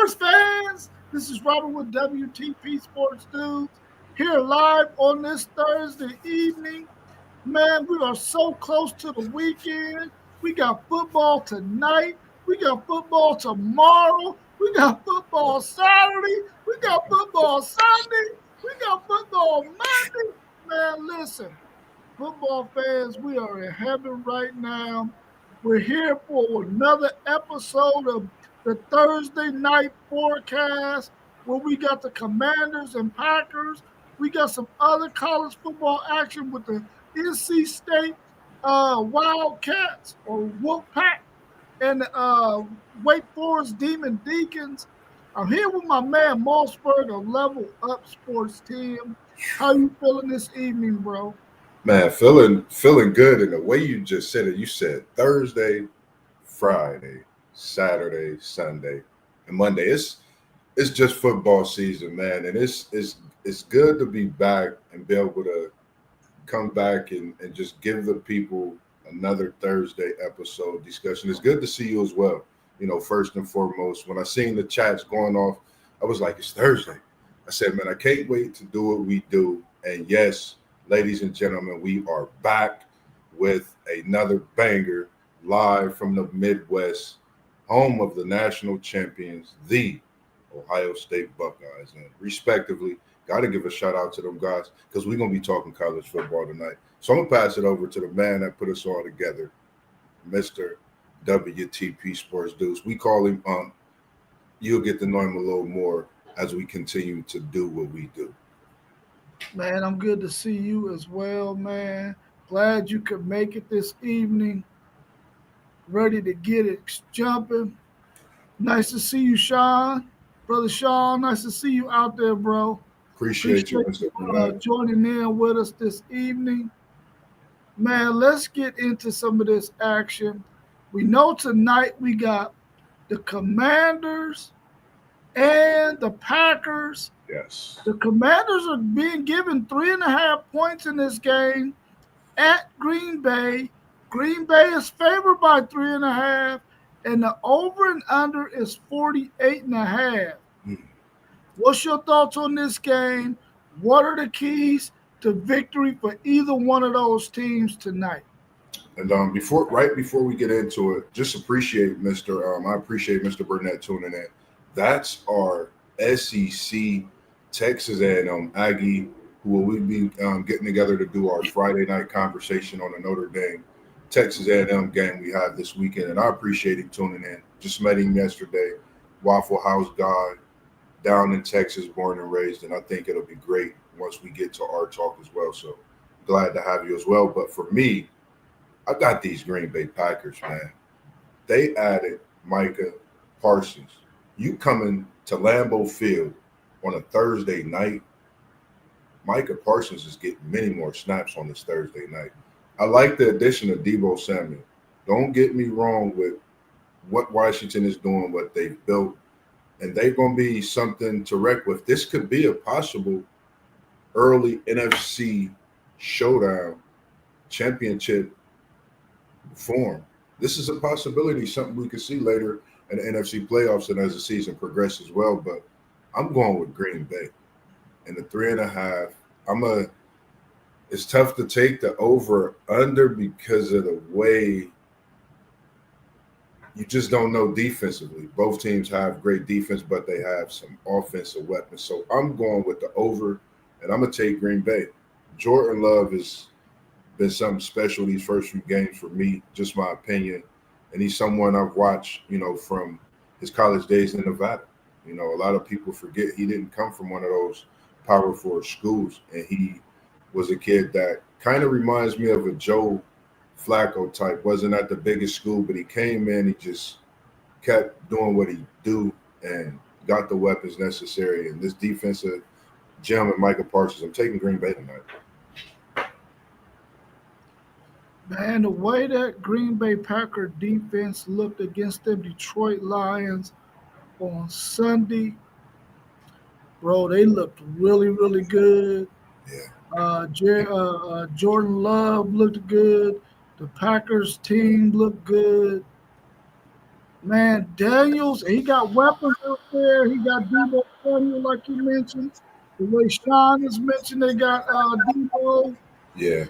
sports fans? This is Robert with WTP Sports News here live on this Thursday evening. Man, we are so close to the weekend. We got football tonight. We got football tomorrow. We got football Saturday. We got football Sunday. We got football Monday. Man, listen, football fans, we are in heaven right now. We're here for another episode of the Thursday night forecast where we got the Commanders and Packers. We got some other college football action with the NC State Wildcats or Wolfpack and Wake Forest Demon Deacons. I'm here with my man Mossberg of Level Up Sports Team. How you feeling this evening, bro? Man, feeling good. And the way you just said it, you said Thursday, Friday, Saturday, Sunday, and Monday. It's just football season, man, and it's good to be back and be able to come back and just give the people another Thursday episode discussion. It's good to see you as well. First and foremost, when I seen the chats going off, I was like, it's Thursday. I said, man, I can't wait to do what we do. And yes, ladies and gentlemen, we are back with another banger live from the Midwest, home of the national champions, the Ohio State Buckeyes. And respectively, got to give a shout out to them guys because we're going to be talking college football tonight. So I'm going to pass it over to the man that put us all together, Mr. WTP Sports Deuce. We call him You'll get to know him a little more as we continue to do what we do. Man, I'm good to see you as well, man. Glad you could make it this evening. Ready to get it jumping. Nice to see you, Sean. Brother Sean, nice to see you out there, bro. Appreciate you, Appreciate Mr. you Burnett. joining in with us this evening. Man, let's get into some of this action. We know tonight we got the Commanders and the Packers. Yes. The Commanders are being given 3.5 points in this game at Green Bay. Green Bay is favored by 3.5, and the over and under is 48.5. Mm. What's your thoughts on this game? What are the keys to victory for either one of those teams tonight? And before we get into it, just appreciate I appreciate Mr. Burnett tuning in. That's our SEC Texas A&M Aggie, who will we be getting together to do our Friday night conversation on the Notre Dame Texas A&M game we have this weekend. And I appreciate him tuning in. Just met him yesterday, Waffle House guy down in Texas, born and raised, and I think it'll be great once we get to our talk as well. So glad to have you as well. But for me, I got these Green Bay Packers, man. They added Micah Parsons. You coming to Lambeau Field on a Thursday night, Micah Parsons is getting many more snaps on this Thursday night. I like the addition of Deebo Samuel. Don't get me wrong with what Washington is doing, what they've built, and they're going to be something to wreck with. This could be a possible early NFC showdown championship form. This is a possibility, something we could see later in the NFC playoffs and as the season progresses as well. But I'm going with Green Bay and the 3.5. It's tough to take the over under because of the way you just don't know defensively. Both teams have great defense, but they have some offensive weapons. So I'm going with the over, and I'm going to take Green Bay. Jordan Love has been something special these first few games for me, just my opinion. And he's someone I've watched, from his college days in Nevada. A lot of people forget he didn't come from one of those Power Four schools, and he was a kid that kind of reminds me of a Joe Flacco type. Wasn't at the biggest school, but he came in, he just kept doing what he do and got the weapons necessary. And this defensive gem and Micah Parsons, I'm taking Green Bay tonight. Man, the way that Green Bay Packer defense looked against the Detroit Lions on Sunday, bro, they looked really, really good. Yeah. Jordan Love looked good. The Packers team looked good. Man, Daniels, he got weapons out there. He got Debo Samuel, like you mentioned. The way Sean has mentioned, they got Debo. Yeah,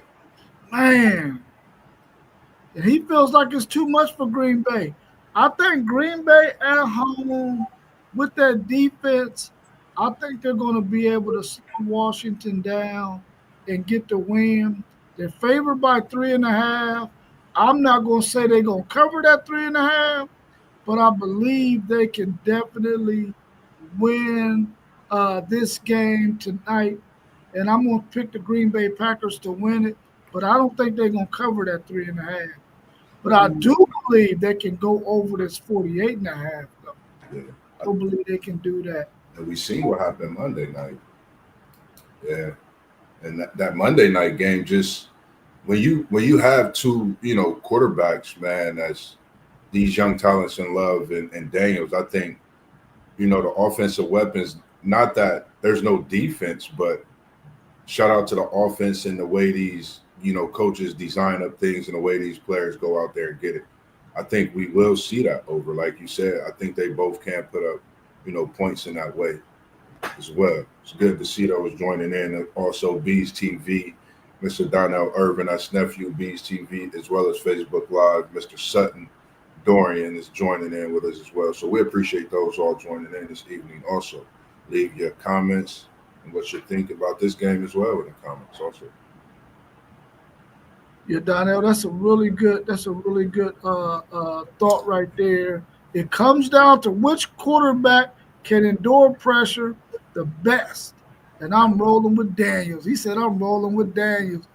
Man, and he feels like it's too much for Green Bay. I think Green Bay at home with that defense, I think they're going to be able to slow Washington down and get the win. They're favored by 3.5. I'm not going to say they're going to cover that 3.5, but I believe they can definitely win this game tonight. And I'm going to pick the Green Bay Packers to win it, but I don't think they're going to cover that 3.5. But I do believe they can go over this 48.5. Though. yeah. I do believe they can do that. And we seen what happened Monday night. Yeah, and that Monday night game just when you have two quarterbacks, man, as these young talents in Love and Daniels, I think the offensive weapons. Not that there's no defense, but shout out to the offense and the way these coaches design up things and the way these players go out there and get it. I think we will see that over, like you said. I think they both can put up points in that way as well. It's good to see those joining in. And also Bees TV, Mr. Donnell Irvin, that's nephew Bees TV, as well as Facebook Live. Mr. Sutton Dorian is joining in with us as well. So we appreciate those all joining in this evening. Also, leave your comments and what you think about this game as well in the comments. Also, Yeah, Donnell, that's a really good thought right there. It comes down to which quarterback can endure pressure the best. And I'm rolling with Daniels. He said I'm rolling with Daniels.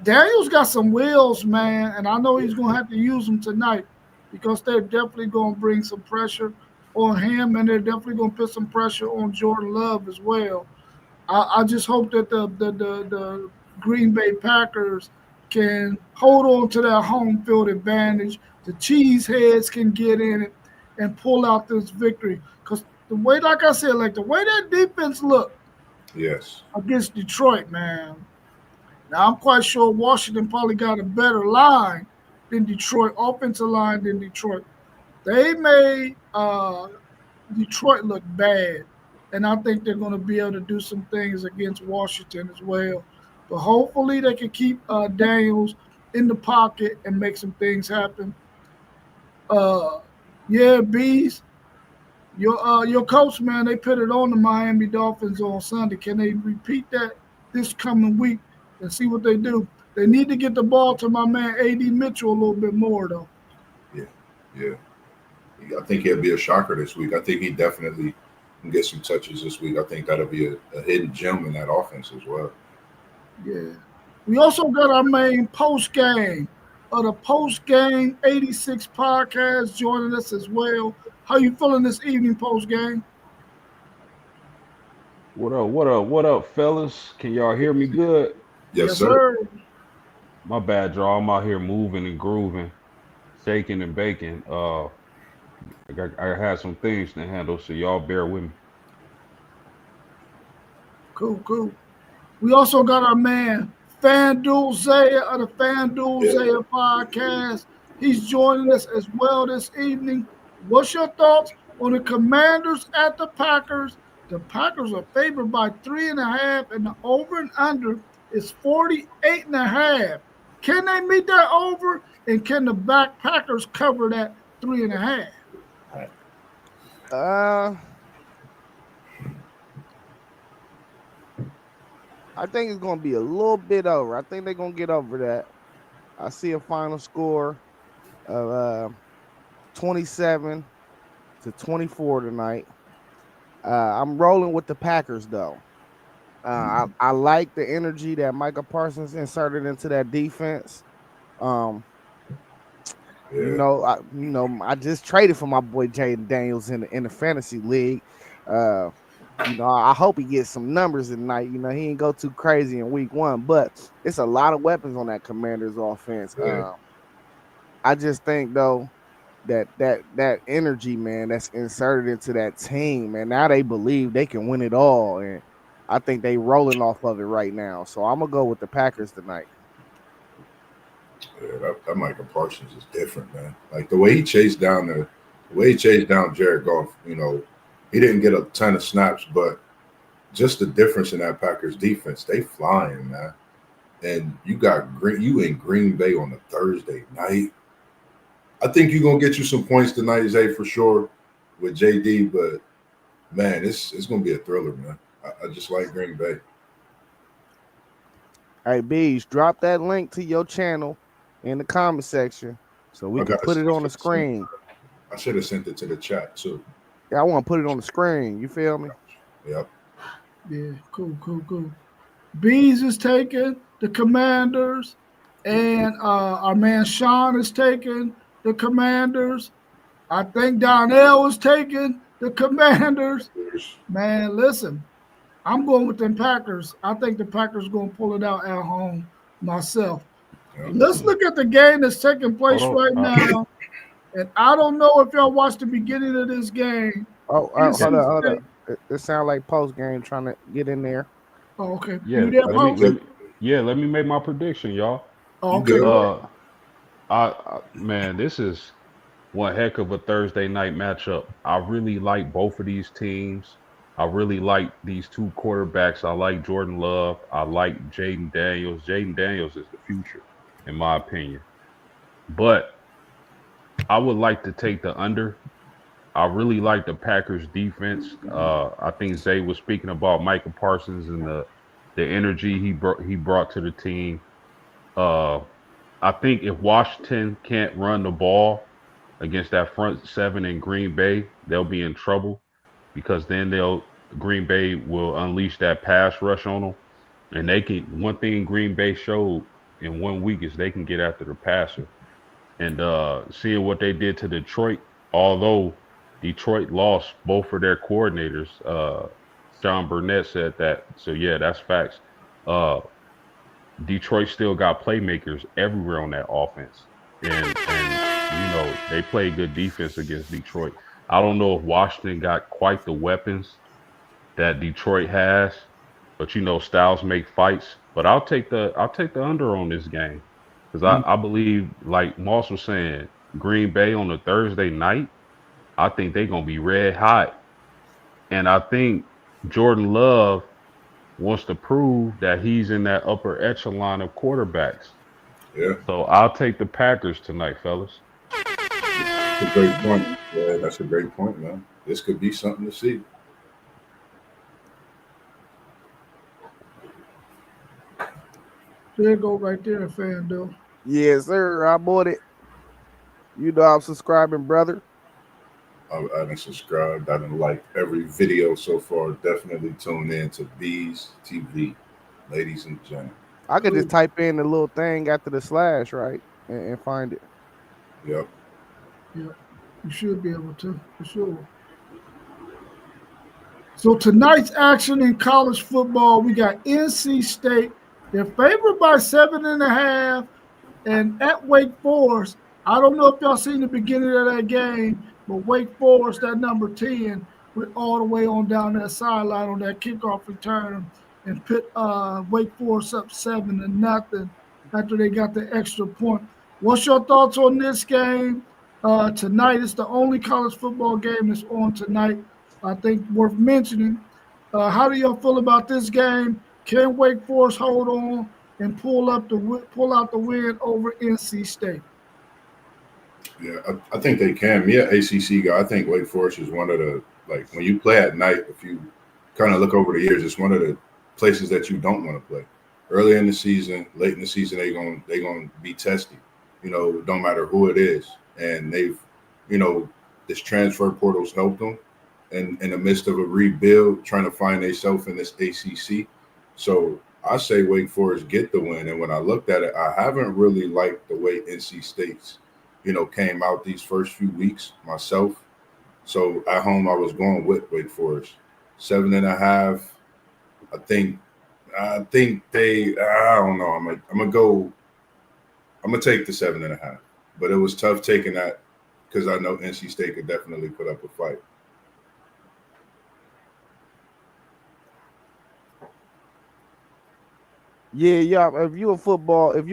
Daniels got some wheels, man, and I know he's going to have to use them tonight because they're definitely going to bring some pressure on him, and they're definitely going to put some pressure on Jordan Love as well. I just hope that the Green Bay Packers can hold on to that home field advantage. The cheeseheads can get in it and pull out this victory. Because the way, like I said, like the way that defense looked yes, against Detroit, man. Now I'm quite sure Washington probably got a better line than Detroit, offensive line than Detroit. They made Detroit look bad, and I think they're going to be able to do some things against Washington as well. But hopefully they can keep Daniels in the pocket and make some things happen. Uh, yeah, bees. Your coach, man, they put it on the Miami Dolphins on Sunday. Can they repeat that this coming week and see what they do? They need to get the ball to my man A.D. Mitchell a little bit more, though. yeah, yeah. I think he'll be a shocker this week. I think he definitely can get some touches this week. I think that'll be a hidden gem in that offense as well. Yeah. We also got our main post game of the post game 86 podcast joining us as well. How you feeling this evening post game? What up? What up? What up, fellas? Can y'all hear me good? Yes, Yes, sir. sir. My bad, y'all. I'm out here moving and grooving, shaking and baking. I had some things to handle, so y'all bear with me. Cool, cool. We also got our man FanDuel Zaya of the FanDuel Zaya podcast. He's joining us as well this evening. What's your thoughts on the Commanders at the Packers? The Packers are favored by 3.5, and the over and under is 48.5. Can they meet that over? And can the back Packers cover that 3.5? I think it's going to be a little bit over. I think they're going to get over that. I see a final score of 27-24 tonight. I'm rolling with the Packers, though. I like the energy that Micah Parsons inserted into that defense. I just traded for my boy Jaden Daniels in the fantasy league. I hope he gets some numbers tonight. He ain't go too crazy in week 1, but it's a lot of weapons on that Commanders offense. Yeah. I just think though that energy, man, that's inserted into that team, man. Now they believe they can win it all, and I think they rolling off of it right now. So I'm gonna go with the Packers tonight. Yeah, that Michael Parsons is different, man. Like the way he chased down the The way he chased down Jared Goff, he didn't get a ton of snaps, but just the difference in that Packers defense, they flying, man. And you in Green Bay on a Thursday night. I think you're gonna get you some points tonight, Zay, for sure, with JD. But man, it's gonna be a thriller, man. I just like Green Bay. Hey, Bees, drop that link to your channel in the comment section so we can put it on the screen. I should have sent it to the chat too. Yeah, I want to put it on the screen. You feel me? Yep. Yeah, cool. Bees is taking the Commanders, and our man Sean is taking the Commanders. I think Donnell is taking the Commanders. Man, listen, I'm going with them Packers. I think the Packers going to pull it out at home myself. Yep. Let's look at the game that's taking place right now. And I don't know if y'all watched the beginning of this game. Hold up. It sounds like post game trying to get in there. Oh, okay. Yeah, let me make my prediction, y'all. Oh, okay. Man, this is one heck of a Thursday night matchup. I really like both of these teams. I really like these two quarterbacks. I like Jordan Love. I like Jayden Daniels. Jayden Daniels is the future, in my opinion. But I would like to take the under. I really like the Packers defense. I think Zay was speaking about Micah Parsons and the energy he brought to the team. I think if Washington can't run the ball against that front seven in Green Bay, they'll be in trouble because then Green Bay will unleash that pass rush on them. And one thing Green Bay showed in 1 week is they can get after the passer. And seeing what they did to Detroit, although Detroit lost both of their coordinators. John Burnett said that. So, yeah, that's facts. Detroit still got playmakers everywhere on that offense. And they play good defense against Detroit. I don't know if Washington got quite the weapons that Detroit has, but, styles make fights. But I'll take the under on this game because I believe, like Moss was saying, Green Bay on a Thursday night, I think they're going to be red hot. And I think Jordan Love wants to prove that he's in that upper echelon of quarterbacks. Yeah. So I'll take the Packers tonight, fellas. That's a great point. Yeah, that's a great point, man. This could be something to see. There you go right there, FanDuel. Yes, sir. I bought it. I'm subscribing, brother. I haven't subscribed. I didn't like every video so far. Definitely tune in to Bees TV, ladies and gentlemen. I could just type in the little thing after the slash, right, and find it. Yep. You should be able to, for sure. So tonight's action in college football, we got NC State. They're favored by 7.5, and at Wake Forest. I don't know if y'all seen the beginning of that game, but Wake Forest, that number 10, went all the way on down that sideline on that kickoff return and put Wake Forest up 7-0 after they got the extra point. What's your thoughts on this game tonight? It's the only college football game that's on tonight. I think worth mentioning. How do y'all feel about this game? Can Wake Forest hold on and pull out the win over NC State? Yeah, I think they can. Me, an ACC guy, I think Wake Forest is one of the, like, when you play at night, if you kind of look over the years, it's one of the places that you don't want to play. Early in the season, late in the season, they're going to be testy. No matter who it is. And they've, this transfer portal's helped them in the midst of a rebuild, trying to find themselves in this ACC. So I say Wake Forest get the win. And when I looked at it, I haven't really liked the way NC State's, came out these first few weeks myself. So at home, I was going with Wake Forest. 7.5. I think they, I don't know. I'm gonna take the 7.5. But it was tough taking that because I know NC State could definitely put up a fight. Yeah. If you're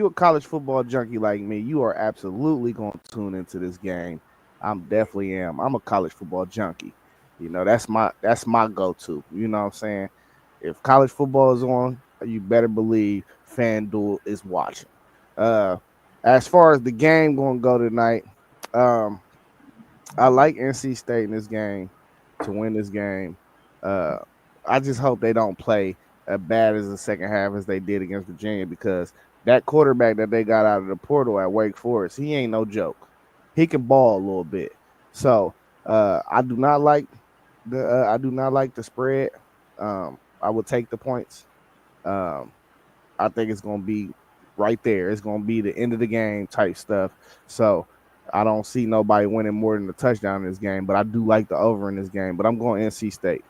a college football junkie like me, you are absolutely going to tune into this game. I'm definitely am. I'm a college football junkie. You know, that's my go-to. You know what I'm saying? If college football is on, you better believe FanDuel is watching. Uh, as far as the game going to go tonight, um, I like NC State in this game to win this game. Uh, I just hope they don't play as bad as the second half as they did against Virginia, because that quarterback that they got out of the portal at Wake Forest, he ain't no joke. He can ball a little bit. So I do not like the spread. I will take the points. Um, I think it's going to be right there. It's going to be the end of the game type stuff. So I don't see nobody winning more than a touchdown in this game, but I do like the over in this game. But I'm going NC State.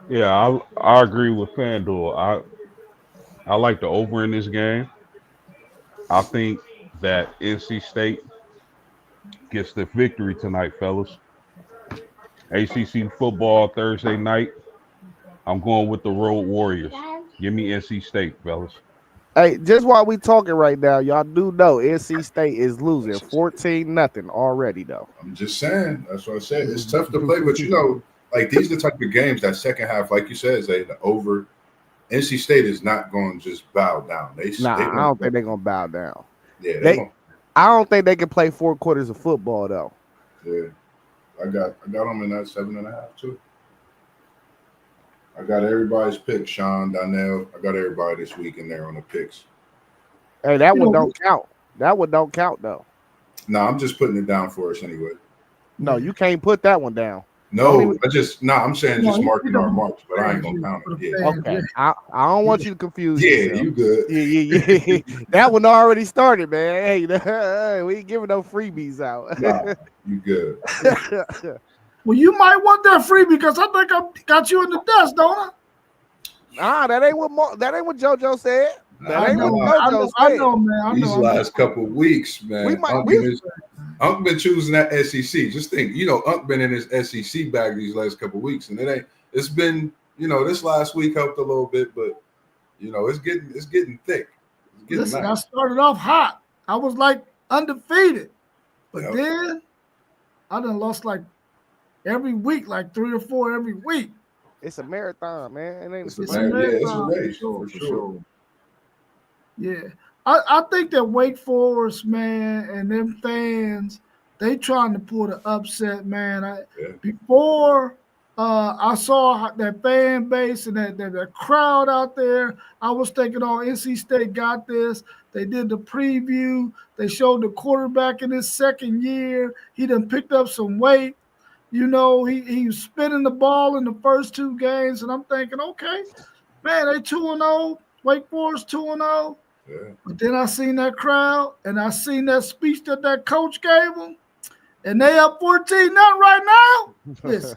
Yeah, I agree with FanDuel. I like the over in this game. I think that NC State gets the victory tonight, fellas. ACC football Thursday night. I'm going with the Road Warriors. Give me NC State, fellas. Hey, just while we talking right now, y'all do know NC State is losing 14-0 already, though. I'm just saying. That's what I said. It's tough to play, but you know, like these are the type of games that second half, like you said, Zay, the over. NC State is not going to just bow down. I don't think they're going to bow down. Yeah, I don't think they can play 4 quarters of football, though. Yeah, I got them in that 7.5 too. I got everybody's pick, Sean, Donnell. I got everybody this week in there on the picks. Hey, that one don't count. That one don't count, though. No, I'm just putting it down for us anyway. No, you can't put that one down. No, I'm saying just marking our marks, but I ain't gonna count it. Yeah. Okay, I don't want you to confuse yourself. You good. Yeah. That one already started, man. Hey, we ain't giving no freebies out. Nah, you good. Well, you might want that free because I think I got you in the dust, don't I? Nah, that ain't what JoJo said. That ain't what JoJo said. I know, man. These last couple of weeks, man. Unc been choosing that SEC. Just think, Unc been in his SEC bag these last couple of weeks, and it's been, this last week helped a little bit, but it's getting thick. Listen, nice. I started off hot. I was like undefeated, but then I done lost like every week, like 3 or 4 every week. It's a marathon, man. It's a marathon. Yeah, it's a race for sure. Yeah. I think that Wake Forest, man, and them fans, they trying to pull the upset, man. Before I saw that fan base and that crowd out there, I was thinking, oh, NC State got this. They did the preview. They showed the quarterback in his second year. He done picked up some weight. He was spinning the ball in the first 2 games, and I'm thinking, okay, man, they 2-0. Wake Forest 2-0. Yeah. But then I seen that crowd, and I seen that speech that coach gave them, and they up 14-0 right now. Listen,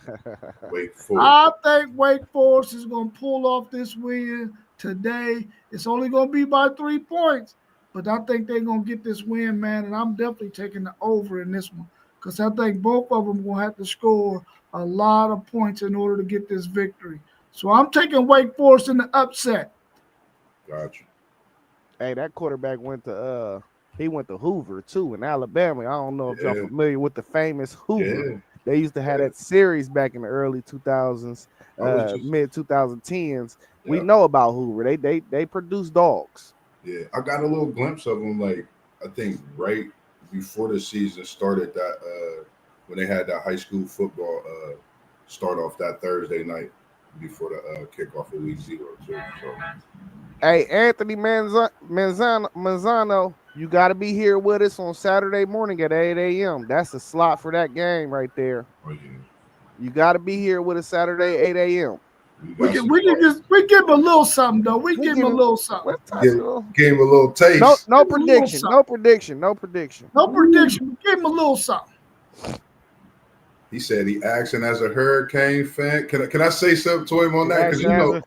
I think Wake Forest is going to pull off this win today. It's only going to be by 3 points, but I think they're going to get this win, man, and I'm definitely taking the over in this one because I think both of them will have to score a lot of points in order to get this victory. So I'm taking Wake Forest in the upset. Gotcha. Hey, that quarterback went to Hoover too in Alabama. I don't know if y'all familiar with the famous Hoover. Yeah. They used to have that series back in the early 2000s, mid 2010s. Yeah. We know about Hoover. They produce dogs. Yeah, I got a little glimpse of them. Like I think right before the season started, that when they had that high school football start off that Thursday night before the kickoff of week 0 too. So. Hey, Anthony Manzano, you got to be here with us on Saturday morning at 8 a.m. That's a slot for that game right there. Oh, yeah. You got to be here with us Saturday, 8 a.m. We give him a little something, though. We give him a little something. Give him a little taste. No prediction. No prediction. We give him a little something. He said he acting as a Hurricane fan. Can I say something to him on that? Because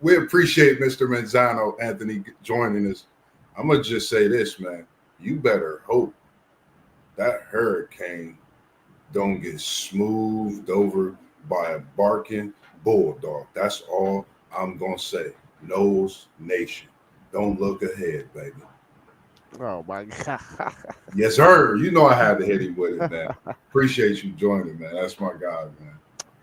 we appreciate Mr. Manzano, Anthony, joining us. I'm going to just say this, man. You better hope that Hurricane don't get smoothed over by a barking bulldog. That's all I'm going to say. Nose Nation. Don't look ahead, baby. Oh my God. Yes, sir. You know I had to hit him with it, man. Appreciate you joining, man. That's my guy, man.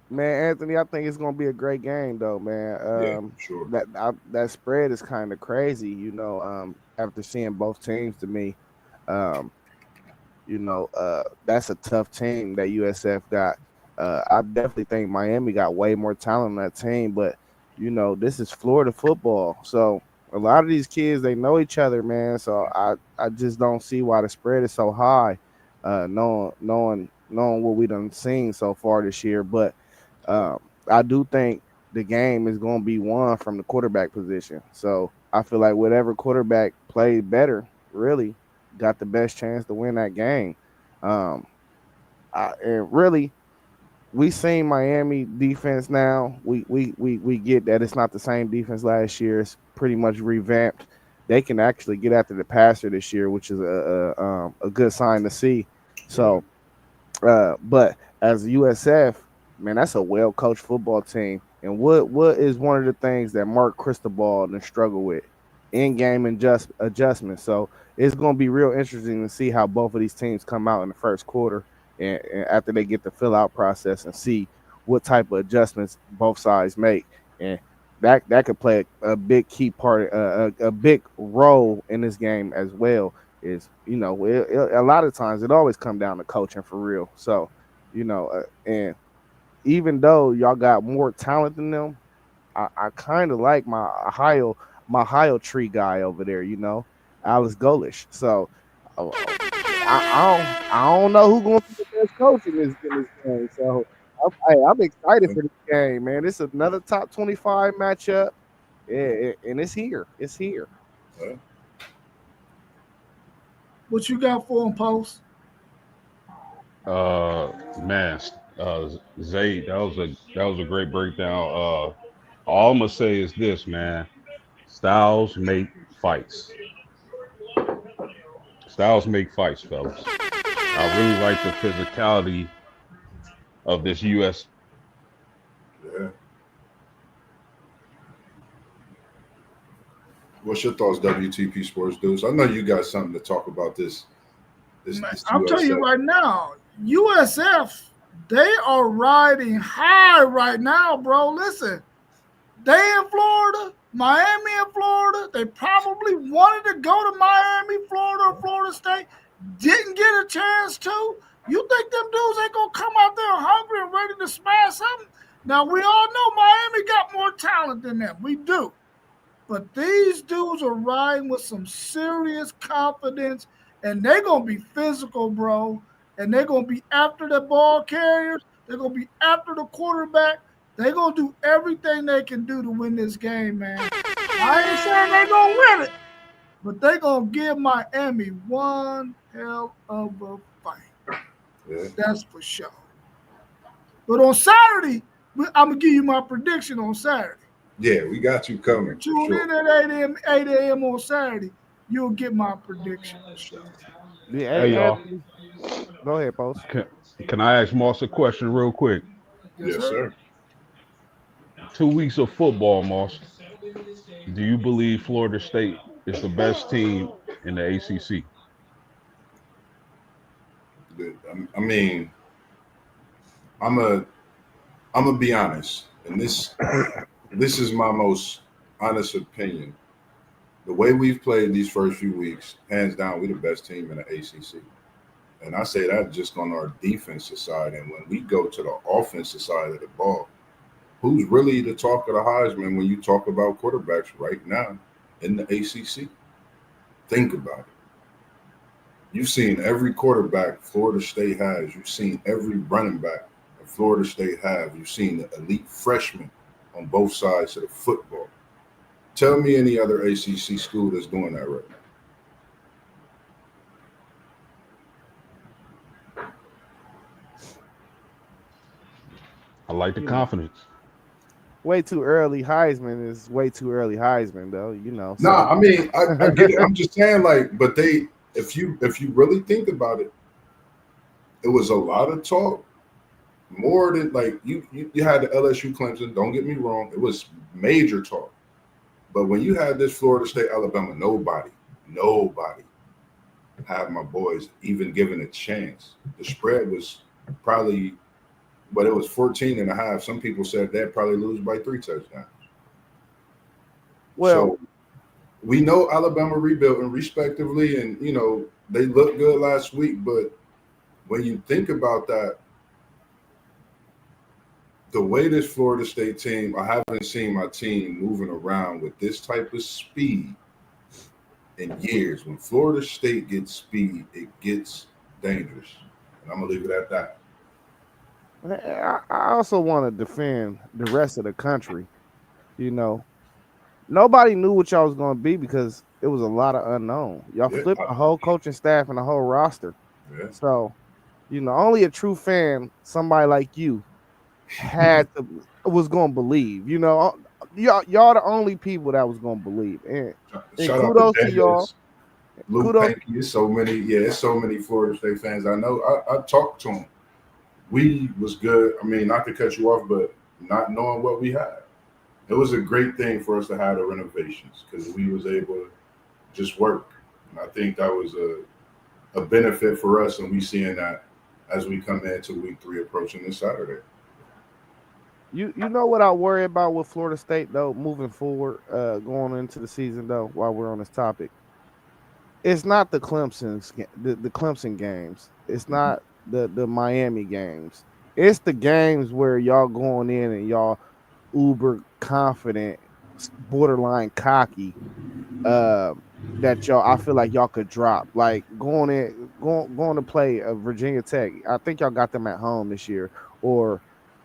Man, Anthony, I think it's gonna be a great game though, man. Yeah, sure. That spread is kind of crazy, after seeing both teams to me. Um, that's a tough team that USF got. I definitely think Miami got way more talent on that team, but this is Florida football. So a lot of these kids they know each other, man. So I just don't see why the spread is so high, knowing what we done seen so far this year. But I do think the game is going to be won from the quarterback position. So I feel like whatever quarterback played better, really got the best chance to win that game. Um, and really, we seen Miami defense now. We get that it's not the same defense last year. It's pretty much revamped. They can actually get after the passer this year, which is a good sign to see. So, but as USF, man, that's a well coached football team. And what is one of the things that Mark Cristobal and struggle with in game adjustment. So it's going to be real interesting to see how both of these teams come out in the first quarter and after they get the fill out process and see what type of adjustments both sides make. And that could play a big key part, a big role in this game as well. Is a lot of times it always come down to coaching for real. So and even though y'all got more talent than them, I kind of like my Ohio tree guy over there, Alex Golish. So I don't know who's going to be the best coach in this game. So I'm excited for this game, man. It's another top 25 matchup, and it's here. It's here. What you got for him, Post? Man, Zay, that was a great breakdown. All I'm gonna say is this, man. Styles make fights. Styles make fights, fellas. I really like the physicality of this US. Yeah. What's your thoughts, WTP Sports Dudes? I know you got something to talk about this. I'm telling you right now, USF, they are riding high right now, bro. Listen, they in Florida, Miami in Florida. They probably wanted to go to Miami, Florida, or Florida State. Didn't get a chance to. You think them dudes ain't going to come out there hungry and ready to smash something? Now, we all know Miami got more talent than them. We do. But these dudes are riding with some serious confidence, and they're going to be physical, bro. And they're going to be after the ball carriers. They're going to be after the quarterback. They're going to do everything they can do to win this game, man. I ain't saying they're going to win it, but they're going to give Miami one hell of a fight. Yeah. That's for sure. But on Saturday, I'm going to give you my prediction on Saturday. Yeah, we got you coming. Tune in at 8 a.m. on Saturday. You'll get my prediction for sure. Yeah, Hey, y'all. Go ahead, Post. Can I ask Moss a question real quick? Yes, sir. 2 weeks of football, Moss. Do you believe Florida State is the best team in the ACC? I mean, I'm gonna be honest, and this is my most honest opinion. The way we've played these first few weeks, hands down, we're the best team in the ACC. And I say that just on our defensive side. And when we go to the offensive side of the ball, who's really the talk of the Heisman when you talk about quarterbacks right now in the ACC? Think about it. You've seen every quarterback Florida State has. You've seen every running back that Florida State have. You've seen the elite freshmen on both sides of the football. Tell me any other ACC school that's doing that right now. I like the confidence. Way too early Heisman is way too early Heisman, though. So. Nah, I mean, I get it. I'm just saying, like, but if you really think about it, it was a lot of talk. More than like you had the LSU Clemson. Don't get me wrong, it was major talk. But when you had this Florida State Alabama, nobody have my boys even given a chance. The spread was probably, but it was 14 and a half. Some people said they'd probably lose by 3 touchdowns. Well, So we know Alabama rebuilding respectively, and they looked good last week. But when you think about that, the way this Florida State team, I haven't seen my team moving around with this type of speed in years. When Florida State gets speed, it gets dangerous. And I'm gonna leave it at that. I also want to defend the rest of the country. You know, nobody knew what y'all was going to be because it was a lot of unknown. Y'all Yeah, flipped the whole coaching staff and the whole roster. yeah. So, only a true fan, somebody like you, was going to believe. Y'all the only people that was going to believe. And Shout out kudos to to y'all. Dennis, Luke Kudos. Pankey. It's so many Florida State fans. I know. I talked to them. We was good. I mean, not to cut you off, but not knowing what we had. It was a great thing for us to have the renovations because we was able to just work. And I think that was a benefit for us, and we seeing that as we come into week 3 approaching this Saturday. You know what I worry about with Florida State though, moving forward, going into the season though, while we're on this topic. It's not the Clemson games. It's not the Miami games. It's the games where y'all going in and y'all uber confident, borderline cocky, that y'all I feel like y'all could drop. Like going to play Virginia Tech. I think y'all got them at home this year, or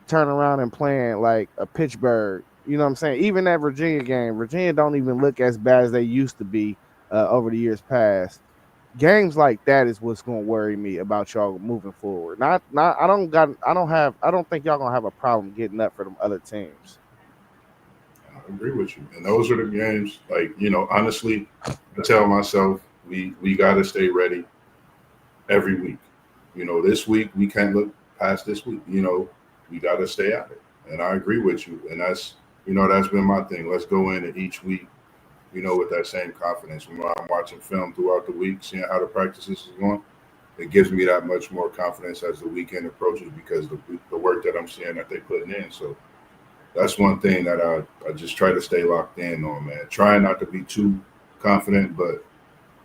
turn around and playing like a Pittsburgh. You know what I'm saying? Even that Virginia game, Virginia don't even look as bad as they used to be over the years past. Games like that is what's going to worry me about y'all moving forward. I don't think y'all gonna have a problem getting up for them other teams. I agree with you. And those are the games, like, honestly, I tell myself we got to stay ready every week. This week we can't look past this week. We got to stay at it. And I agree with you. And that's been my thing. Let's go in each week, with that same confidence. When I'm watching film throughout the week, seeing how the practices is going, it gives me that much more confidence as the weekend approaches because the work that I'm seeing that they're putting in. So that's one thing that I just try to stay locked in on, man. Trying not to be too confident, but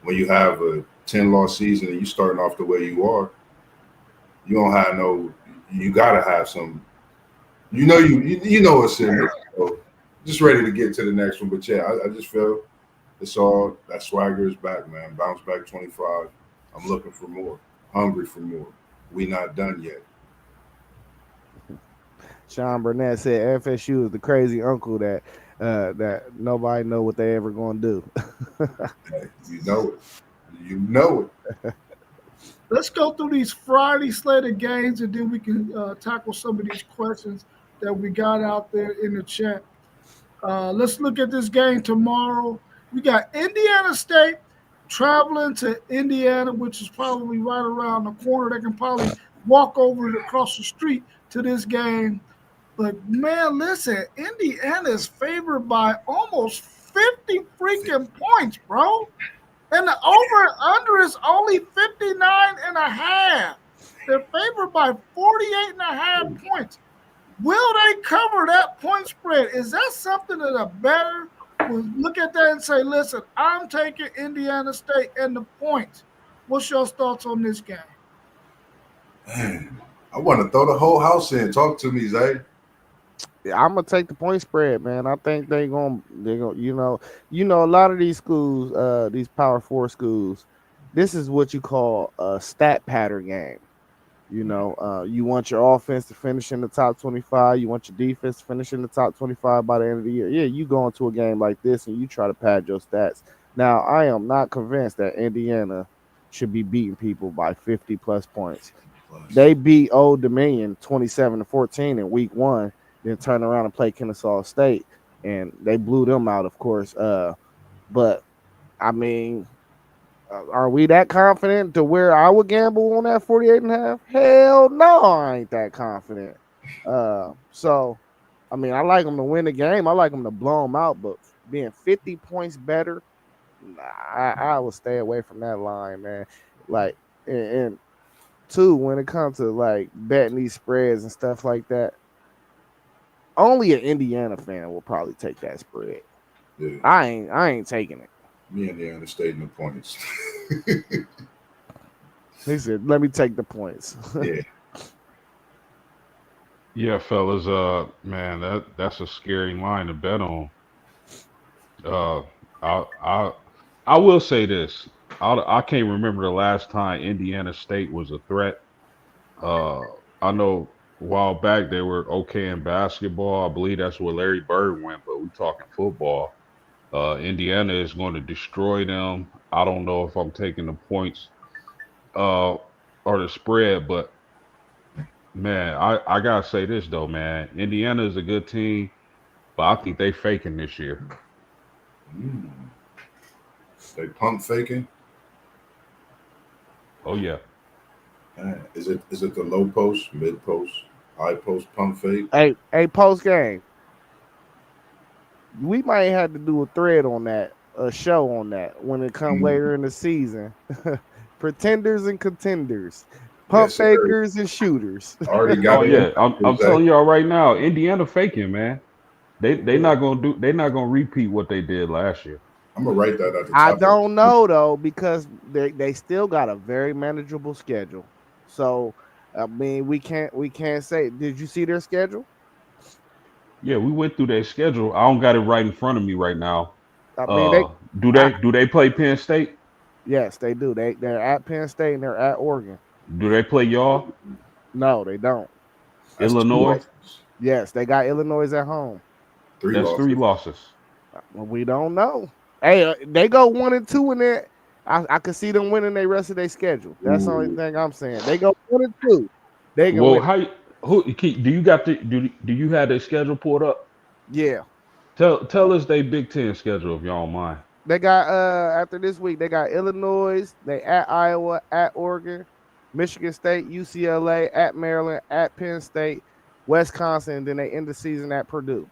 when you have a 10-loss season and you starting off the way you are, you don't have you gotta have some, you know what's in there. So just ready to get to the next one. But yeah, I just feel it's all that swagger is back, man. Bounce back 25. I'm looking for more, hungry for more. We not done yet. Sean Burnett said FSU is the crazy uncle that nobody know what they ever gonna do. Hey, you know it. You know it. Let's go through these Friday slated games, and then we can tackle some of these questions that we got out there in the chat. Let's look at this game tomorrow. We got Indiana State traveling to Indiana, which is probably right around the corner. They can probably walk over across the street to this game. But man, listen, Indiana is favored by almost 50 freaking points, bro. And the over-under is only 59 and a half. They're favored by 48 and a half points. Will they cover that point spread? Is that something that a bettor will look at that and say, listen, I'm taking Indiana State and the points? What's your thoughts on this game? Man, I want to throw the whole house in. Talk to me, Zay. I'm gonna take the point spread, man. I think they're gonna, a lot of these schools, these Power 4 schools, this is what you call a stat pattern game. You want your offense to finish in the top 25. You want your defense to finish in the top 25 by the end of the year. Yeah, you go into a game like this and you try to pad your stats. Now, I am not convinced that Indiana should be beating people by 50 plus points. They beat Old Dominion 27-14 in week 1. Then turn around and play Kennesaw State, and they blew them out, of course. But I mean, are we that confident to where I would gamble on that 48 and a half? Hell no, I ain't that confident. So, I mean, I like them to win the game. I like them to blow them out, but being 50 points better, I would stay away from that line, man. Like, and two, when it comes to like betting these spreads and stuff like that, only an Indiana fan will probably take that spread. Yeah, I ain't taking it. me and Indiana State in the points. He said, "Let me take the points." Yeah, Yeah, fellas. Man, that's a scary line to bet on. Uh, I will say this. I can't remember the last time Indiana State was a threat. Uh, I know a while back they were okay in basketball. I believe that's where Larry Bird went, but we talking football. Indiana is going to destroy them. I don't know if I'm taking the points uh, or the spread, but man, I gotta say this though, man. Indiana is a good team, but I think they faking this year. mm. They pump faking. Oh yeah. Man, is it the low post, mid post, high post pump fake? Hey, post game, we might have to do a thread on that, a show on that when it comes Mm. later in the season. Pretenders and contenders, pump Yes, sir. fakers and shooters. I already got Oh it. yeah. I'm Exactly. telling y'all right now, Indiana faking, man. They're not gonna repeat what they did last year. I'm gonna write that at the top. I of don't know though because they still got a very manageable schedule. So I mean, we can't say. Did you see their schedule? Yeah, we went through their schedule. I don't got it right in front of me right now. I mean, they Do they play Penn State? yes, they do. They're at Penn State and they're at Oregon. Do they play y'all? No, they don't. That's two Illinois? losses. Yes, they got Illinois at home. Three That's losses. 3 losses. Well, we don't know. Hey, they go 1-2 in there. I could see them winning the rest of their schedule. That's the only Ooh. thing I'm saying. They go 1-2. They can Well, win. do you got do you have their schedule pulled up? Yeah. Tell us their Big Ten schedule if y'all don't mind. They got after this week, they got Illinois, they at Iowa, at Oregon, Michigan State, UCLA, at Maryland, at Penn State, Wisconsin, and then they end the season at Purdue.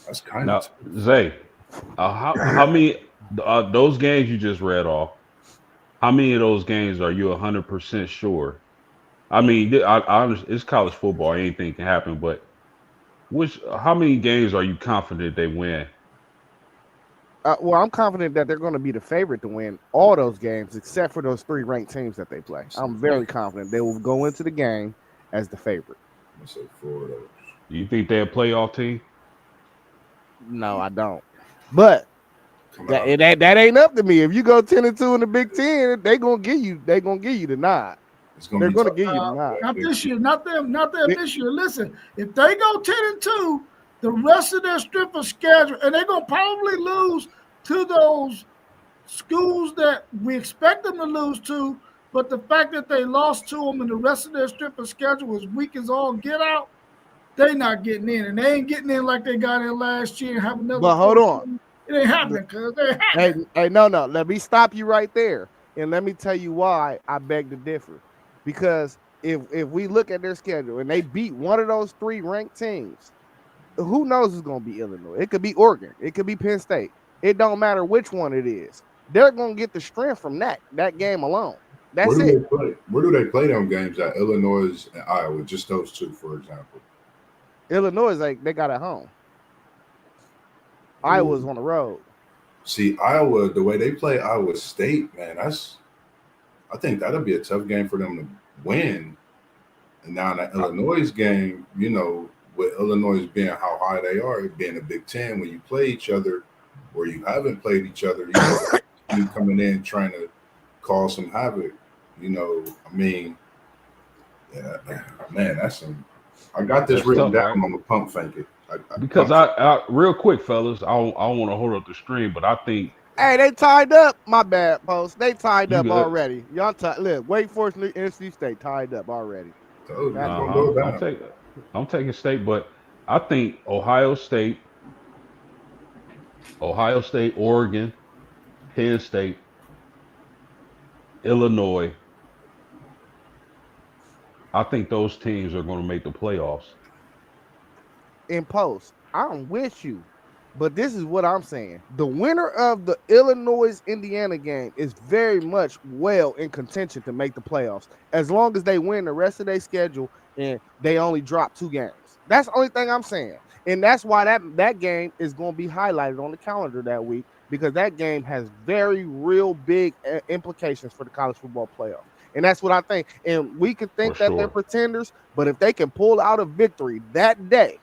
That's kind Now, of Zay, how many those games you just read off? How many of those games are you 100% sure? I mean, it's college football. Anything can happen, but how many games are you confident they win? Well, I'm confident that they're going to be the favorite to win all those games except for those 3 ranked teams that they play. I'm very confident they will go into the game as the favorite. I'm gonna say 4 of those. Do you think they're a playoff team? No, I don't. But Coming out. that ain't up to me. If you go 10-2 in the Big Ten, they gonna give you the nod. It's gonna They're be gonna tough. give you the nod. Not this year, not them this year. Listen, if they go 10-2, the rest of their strength of schedule, and they're gonna probably lose to those schools that we expect them to lose to. But the fact that they lost to them and the rest of their strength of schedule was weak as all get out, they not getting in, and they ain't getting in like they got in last year and have another. But hold on. It ain't happening, cuz it ain't happening. Hey, no. Let me stop you right there, and let me tell you why I beg to differ. Because if we look at their schedule and they beat one of those 3 ranked teams, who knows who's going to be Illinois? It could be Oregon. It could be Penn State. It don't matter which one it is. They're going to get the strength from that game alone. That's Where do it. they play? Where do they play them games at? Illinois and Iowa, just those 2, for example. Illinois, they got at home. Iowa's on the road. See, Iowa, the way they play Iowa State, man, I think that'll be a tough game for them to win. And now that Illinois game, with Illinois being how high they are, it being a Big Ten, when you play each other or you haven't played each other, you coming in trying to cause some havoc. I mean, yeah, man, that's some. I got this That's written tough, down. right? I'm gonna pump fake it. Because I real quick, fellas, I don't want to hold up the stream, but I think Hey, they tied up. My bad, Post. They tied You up good. already. Y'all look, Wake Forest and NC State tied up already. told you, it's Uh-huh. gonna go down. I'm taking State, but I think Ohio State, Oregon, Penn State, Illinois. I think those teams are going to make the playoffs. In Post, I'm with you. But this is what I'm saying. The winner of the Illinois-Indiana game is very much well in contention to make the playoffs, as long as they win the rest of their schedule and they only drop 2 games. That's the only thing I'm saying. And that's why that game is going to be highlighted on the calendar that week, because that game has very real big implications for the college football playoff. And that's what I think. And we can think that they're pretenders, but if they can pull out a victory that day,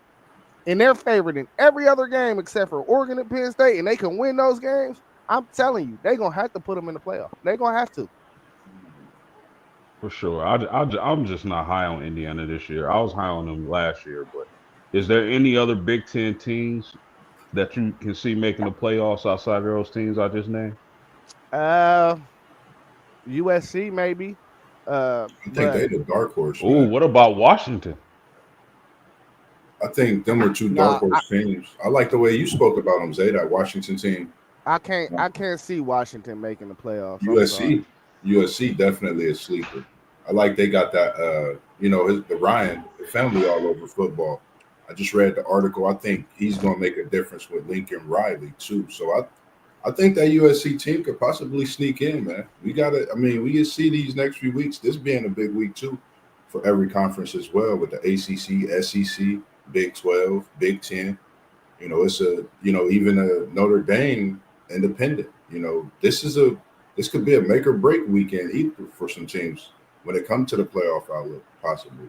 and they're favored in every other game except for Oregon and Penn State, and they can win those games, I'm telling you, they're going to have to put them in the playoff. They're going to have to. For sure. I'm just not high on Indiana this year. I was high on them last year, but is there any other Big Ten teams that you can see making the playoffs outside of those teams I just named? USC maybe. I think they're the dark horse. Oh, what about Washington? I think them are 2 dark horse teams. I like the way you spoke about them, Zay, that Washington team. I can't see Washington making the playoffs. USC definitely a sleeper. I like they got that the Ryan family all over football. I just read the article. I think he's going to make a difference with Lincoln Riley too. So I think that USC team could possibly sneak in, man. We can see these next few weeks, this being a big week too for every conference as well, with the ACC, SEC, Big 12, Big 10. It's even a Notre Dame independent. This could be a make or break weekend either for some teams when it comes to the playoff outlook, possibly.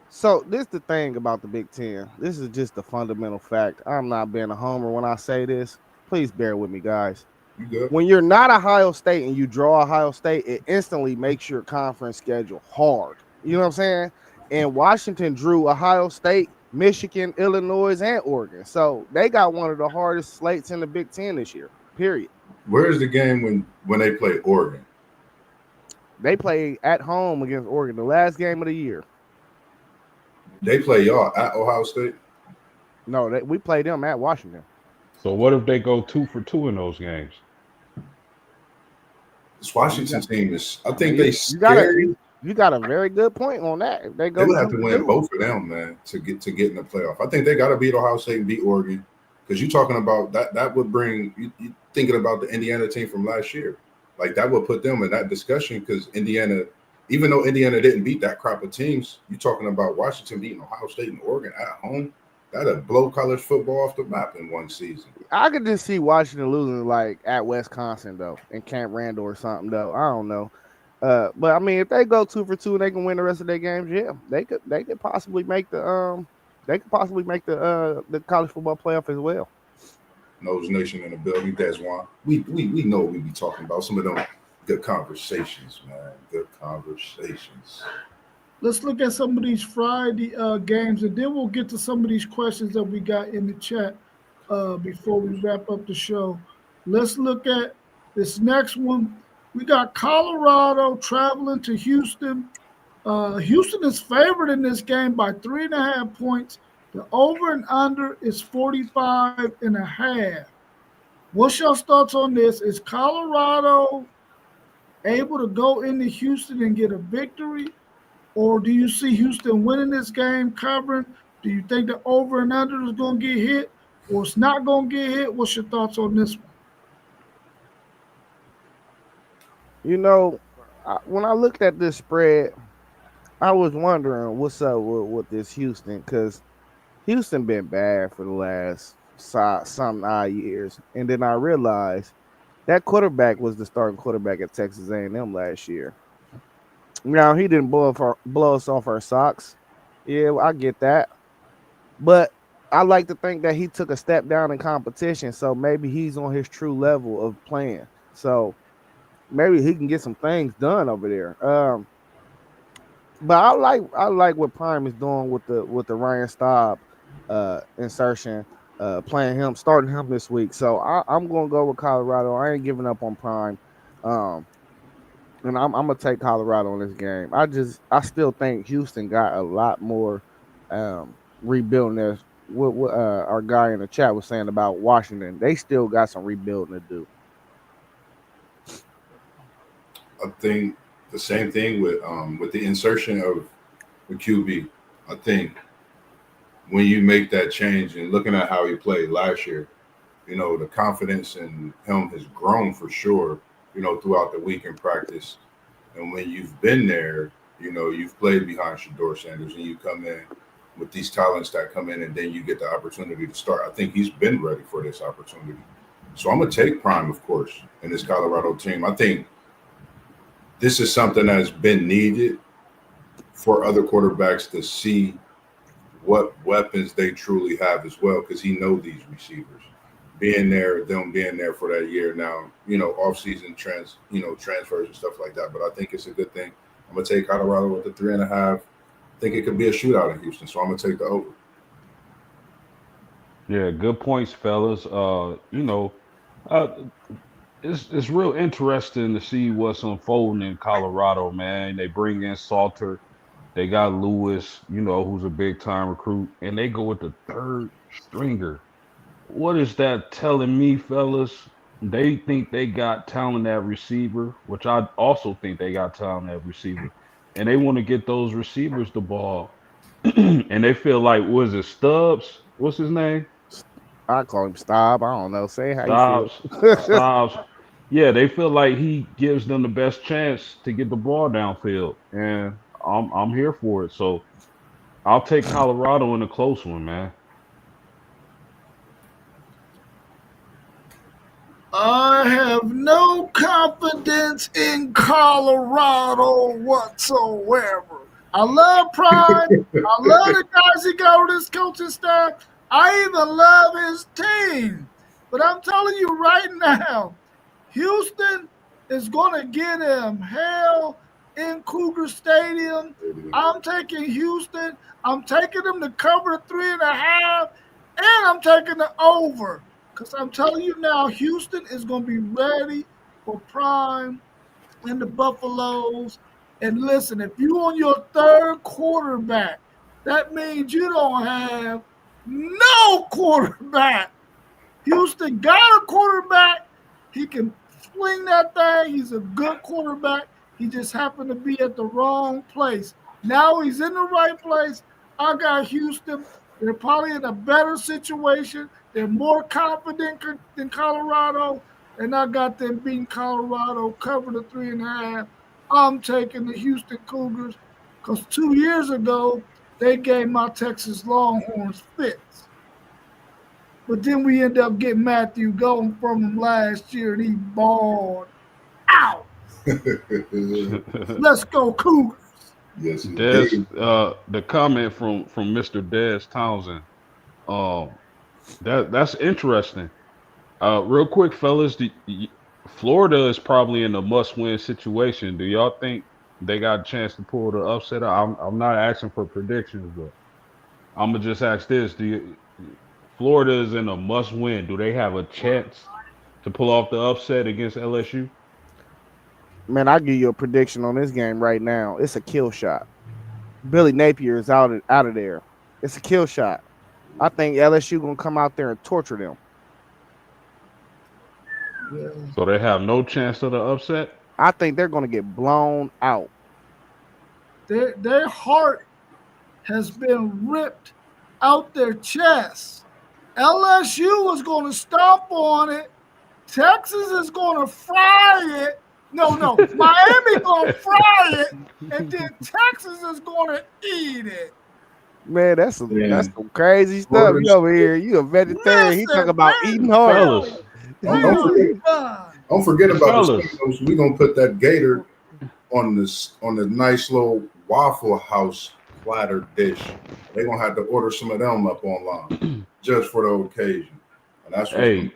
So this is the thing about the Big Ten. This is just the fundamental fact. I'm not being a homer when I say this. Please bear with me, guys. You good? When you're not Ohio State and you draw Ohio State, it instantly makes your conference schedule hard. You know what I'm saying? And Washington drew Ohio State, Michigan, Illinois, and Oregon. So they got one of the hardest slates in the Big Ten this year, period. Where's the game when they play Oregon? They play at home against Oregon, the last game of the year. They play y'all at Ohio State? No, we play them at Washington. So what if they go 2 for 2 in those games? This Washington team is, I think they scary. You got a very good point on that. If they would have to win both of them, man, to get in the playoff. I think they got to beat Ohio State and beat Oregon, because you're talking about that would bring you thinking about the Indiana team from last year. Like, that would put them in that discussion, because Indiana, even though Indiana didn't beat that crop of teams, you're talking about Washington beating Ohio State and Oregon at home. That'd blow college football off the map in one season. I could just see Washington losing like at Wisconsin though, in Camp Randall or something though. I don't know. But I mean, if they go 2 for 2 and they can win the rest of their games, yeah, they could possibly make the college football playoff as well. Nose Nation in the building, that's why we know what we be talking about. Some of them good conversations, man. Good conversations. Let's look at some of these Friday games, and then we'll get to some of these questions that we got in the chat before we wrap up the show. Let's look at this next one. We got Colorado traveling to Houston. Houston is favored in this game by 3.5 points. The over and under is 45.5. What's your thoughts on this? Is Colorado able to go into Houston and get a victory? Or do you see Houston winning this game, covering? Do you think the over and under is going to get hit, or it's not going to get hit? What's your thoughts on this one? You know, when I looked at this spread, I was wondering what's up with this Houston, because Houston been bad for the last some odd years. And then I realized that quarterback was the starting quarterback at Texas A&M last year. Now, he didn't blow us off our socks. Yeah, I get that. But I like to think that he took a step down in competition, so maybe he's on his true level of playing. So maybe he can get some things done over there. But I like what Prime is doing with the Ryan Staub insertion, starting him this week. So I'm going to go with Colorado. I ain't giving up on Prime. And I'm gonna take Colorado in this game. I still think Houston got a lot more rebuilding. There, what our guy in the chat was saying about Washington, they still got some rebuilding to do. I think the same thing with the insertion of the QB. I think when you make that change and looking at how he played last year, The confidence in him has grown for sure, throughout the week in practice. And when you've been there, you've played behind Shador Sanders and you come in with these talents that come in and then you get the opportunity to start. I think he's been ready for this opportunity. So I'm going to take Prime, of course, in this Colorado team. I think this is something that's been needed for other quarterbacks to see what weapons they truly have as well, because he knows these receivers. Them being there for that year now, off-season transfers and stuff like that. But I think it's a good thing. I'm going to take Colorado with the 3.5. I think it could be a shootout in Houston, so I'm going to take the over. Yeah, good points, fellas. It's real interesting to see what's unfolding in Colorado, man. They bring in Salter. They got Lewis, who's a big-time recruit, and they go with the third stringer. What is that telling me, fellas? They think they got talent at receiver, which I also think they got talent at receiver, and they want to get those receivers the ball. And they feel like, was it Stubbs? What's his name? I call him Stob. I don't know. Say how Stobbs. you feel. Stobbs. Yeah, they feel like he gives them the best chance to get the ball downfield, and I'm here for it. So I'll take Colorado in a close one, man. I have no confidence in Colorado whatsoever. I love Prime. I love the guys he got with his coaching staff. I even love his team. But I'm telling you right now, Houston is going to get him hell in Cougar Stadium. I'm taking Houston. I'm taking them to cover 3.5, and I'm taking the over. Because I'm telling you now, Houston is going to be ready for Prime and the Buffaloes. And listen, if you're on your third quarterback, that means you don't have no quarterback. Houston got a quarterback. He can fling that thing. He's a good quarterback. He just happened to be at the wrong place. Now he's in the right place. I got Houston. They're probably in a better situation. They're more confident than Colorado, and I got them beating Colorado, cover the 3.5. I'm taking the Houston Cougars because 2 years ago, they gave my Texas Longhorns fits. But then we end up getting Matthew Golden from him last year, and he balled out. Let's go Cougars. Yes, The comment from Mr. Des Townsend. That's interesting. Real quick, fellas, Florida is probably in a must-win situation. Do y'all think they got a chance to pull the upset? I'm not asking for predictions, but I'm gonna just ask this: Florida is in a must-win. Do they have a chance to pull off the upset against LSU? Man, I'll give you a prediction on this game right now. It's a kill shot. Billy Napier is out of there. It's a kill shot. I think LSU gonna come out there and torture them. Yeah. So they have no chance of the upset? I think they're gonna get blown out. Their heart has been ripped out their chest. LSU was going to stomp on it. Texas is going to fry it. No, Miami going to fry it, and then Texas is going to eat it. Man, that's some crazy stuff. You over here, you a vegetarian. He talking about eating hard. Don't forget about this. We're gonna put that gator on the nice little Waffle House platter dish. They're gonna have to order some of them up online just for the occasion. And that's what's gonna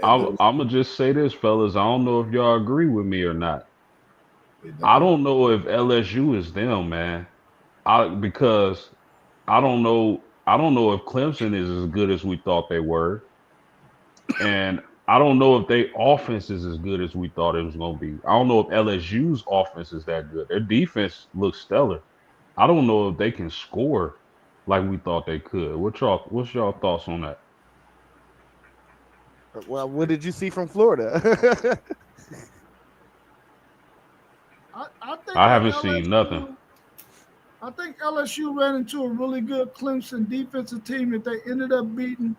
happen. I'm gonna just say this, fellas. I don't know if y'all agree with me or not. I don't know if LSU is them, man. Because I don't know if Clemson is as good as we thought they were. And I don't know if their offense is as good as we thought it was going to be. I don't know if LSU's offense is that good. Their defense looks stellar. I don't know if they can score like we thought they could. What's y'all thoughts on that? Well, what did you see from Florida? I haven't seen nothing. I think LSU ran into a really good Clemson defensive team that they ended up beating.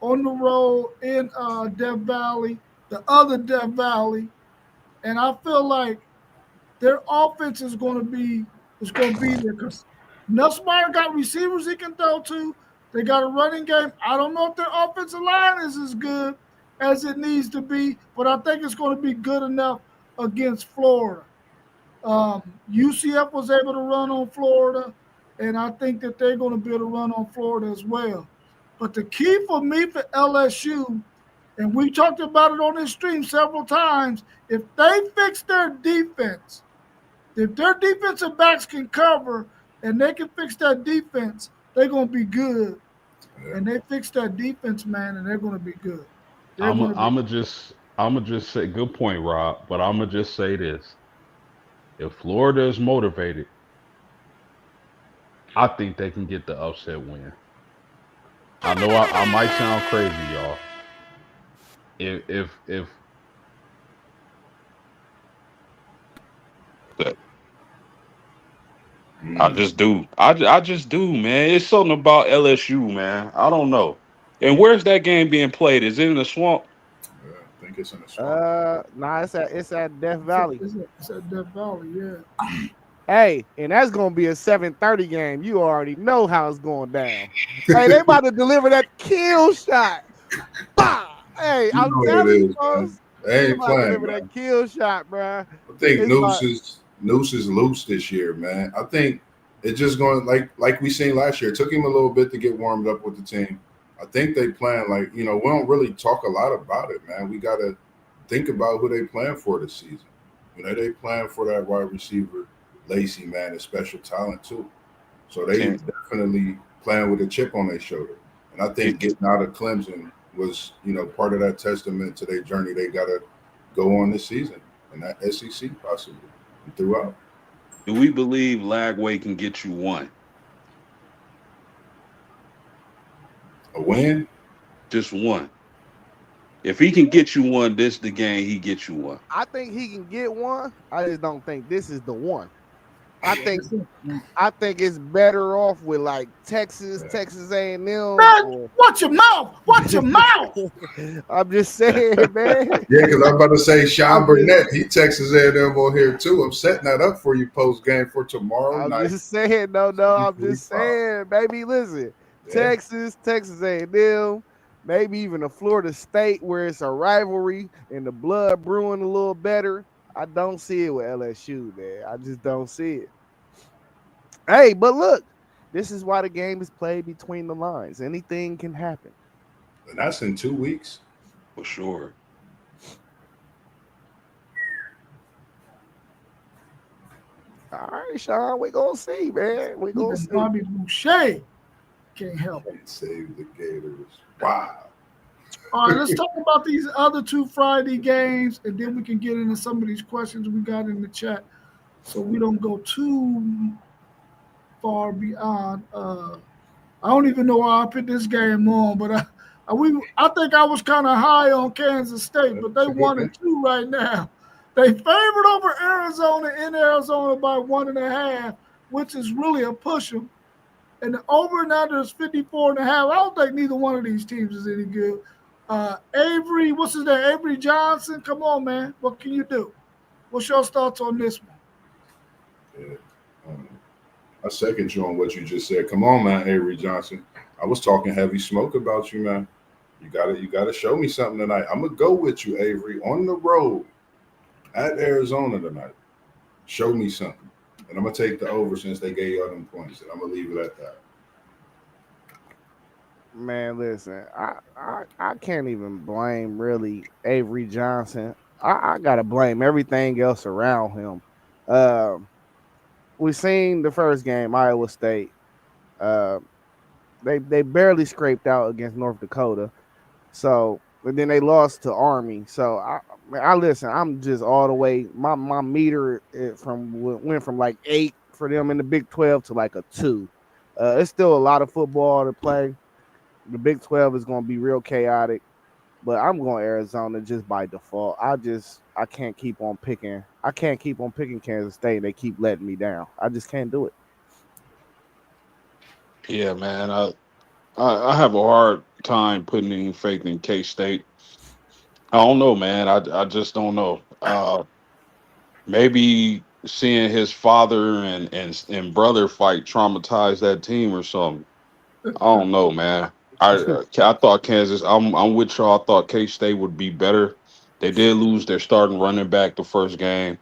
on the road in Death Valley, the other Death Valley, and I feel like their offense is going to be there because Nussmeier got receivers he can throw to. They got a running game. I don't know if their offensive line is as good as it needs to be, but I think it's going to be good enough against Florida. UCF was able to run on Florida, and I think that they're going to be able to run on Florida as well. But the key for me for LSU, and we talked about it on this stream several times, if they fix their defense, if their defensive backs can cover and they can fix that defense, they're going to be good. Yeah. And they fix that defense, man, and they're going to be good. I'ma just say good point, Rob. But I'ma just say this: if Florida is motivated, I think they can get the upset win. I know I might sound crazy, y'all. If I just do. I just do, man. It's something about LSU, man. I don't know. And where's that game being played? Is it in the swamp? Yeah, I think it's in the swamp. Nah, it's at Death Valley. It's at Death Valley, yeah. Hey, and that's gonna be a 7:30 game. You already know how it's going down. Hey, they about to deliver that kill shot. Bah! Hey, You I'm know what telling it you, is, folks, They they ain't about to playing, deliver man. that kill shot, bro. I think It's Noose is loose this year, man. I think it's just going like we seen last year. It took him a little bit to get warmed up with the team. I think they plan we don't really talk a lot about it, man. We gotta think about who they plan for this season. They plan for that wide receiver, Lacey, man, is special talent too. So they Can definitely playing with a chip on their shoulder. And I think getting out of Clemson was, part of that testament to their journey they gotta go on this season and that SEC possibly and throughout. do we believe Lagway can get you one? A win? Just one. If he can get you one, this the game he gets you one. I think he can get one. I just don't think this is the one. I think it's better off with like Texas A&M. Man, watch your mouth. Watch your mouth. I'm just saying, man. Yeah, because I'm about to say Sean Burnett, he Texas A&M on here too. I'm setting that up for you post game for tomorrow I'm night. just saying, no. I'm just saying, baby. Listen, Yeah. Texas A&M, maybe even a Florida State where it's a rivalry and the blood brewing a little better. I don't see it with LSU, man. I just don't see it. Hey, but look, this is why the game is played between the lines. Anything can happen. And that's in 2 weeks. For sure. All right, Sean, we gonna see, man. We gonna see. Bobby Boucher can't help it. And save the Gators. Wow. All right, let's talk about these other two Friday games, and then we can get into some of these questions we got in the chat, so we don't go too far beyond. I don't even know why I put this game on, but I think I was kind of high on Kansas State, but they 1-2 right now. They favored over Arizona in Arizona by 1.5, which is really a push 'em. And the over and under is 54.5. I don't think neither one of these teams is any good. Avery, what's his name? Avery Johnson. Come on, man. What can you do? What's your thoughts on this one? Yeah. I second you on what you just said. Come on, man, Avery Johnson. I was talking heavy smoke about you, man. You gotta show me something tonight. I'm gonna go with you, Avery, on the road at Arizona tonight. Show me something. And I'm gonna take the over since they gave you all them points. And I'm gonna leave it at that. Man, listen, I can't even blame really Avery Johnson. I gotta blame everything else around him. We seen the first game, Iowa State. They barely scraped out against North Dakota. So, and then they lost to Army. So I listen. I'm just all the way. My meter went from like 8 for them in the Big 12 to like a 2. It's still a lot of football to play. The Big 12 is going to be real chaotic, but I'm going Arizona just by default. I can't keep on picking. I can't keep on picking Kansas State. They keep letting me down. I just can't do it. Yeah, man. I have a hard time putting any faith in K-State. I don't know, man. I just don't know. Maybe seeing his father and brother fight traumatized that team or something. I don't know, man. I thought Kansas. I'm with y'all. I thought K State would be better. They did lose their starting running back the first game.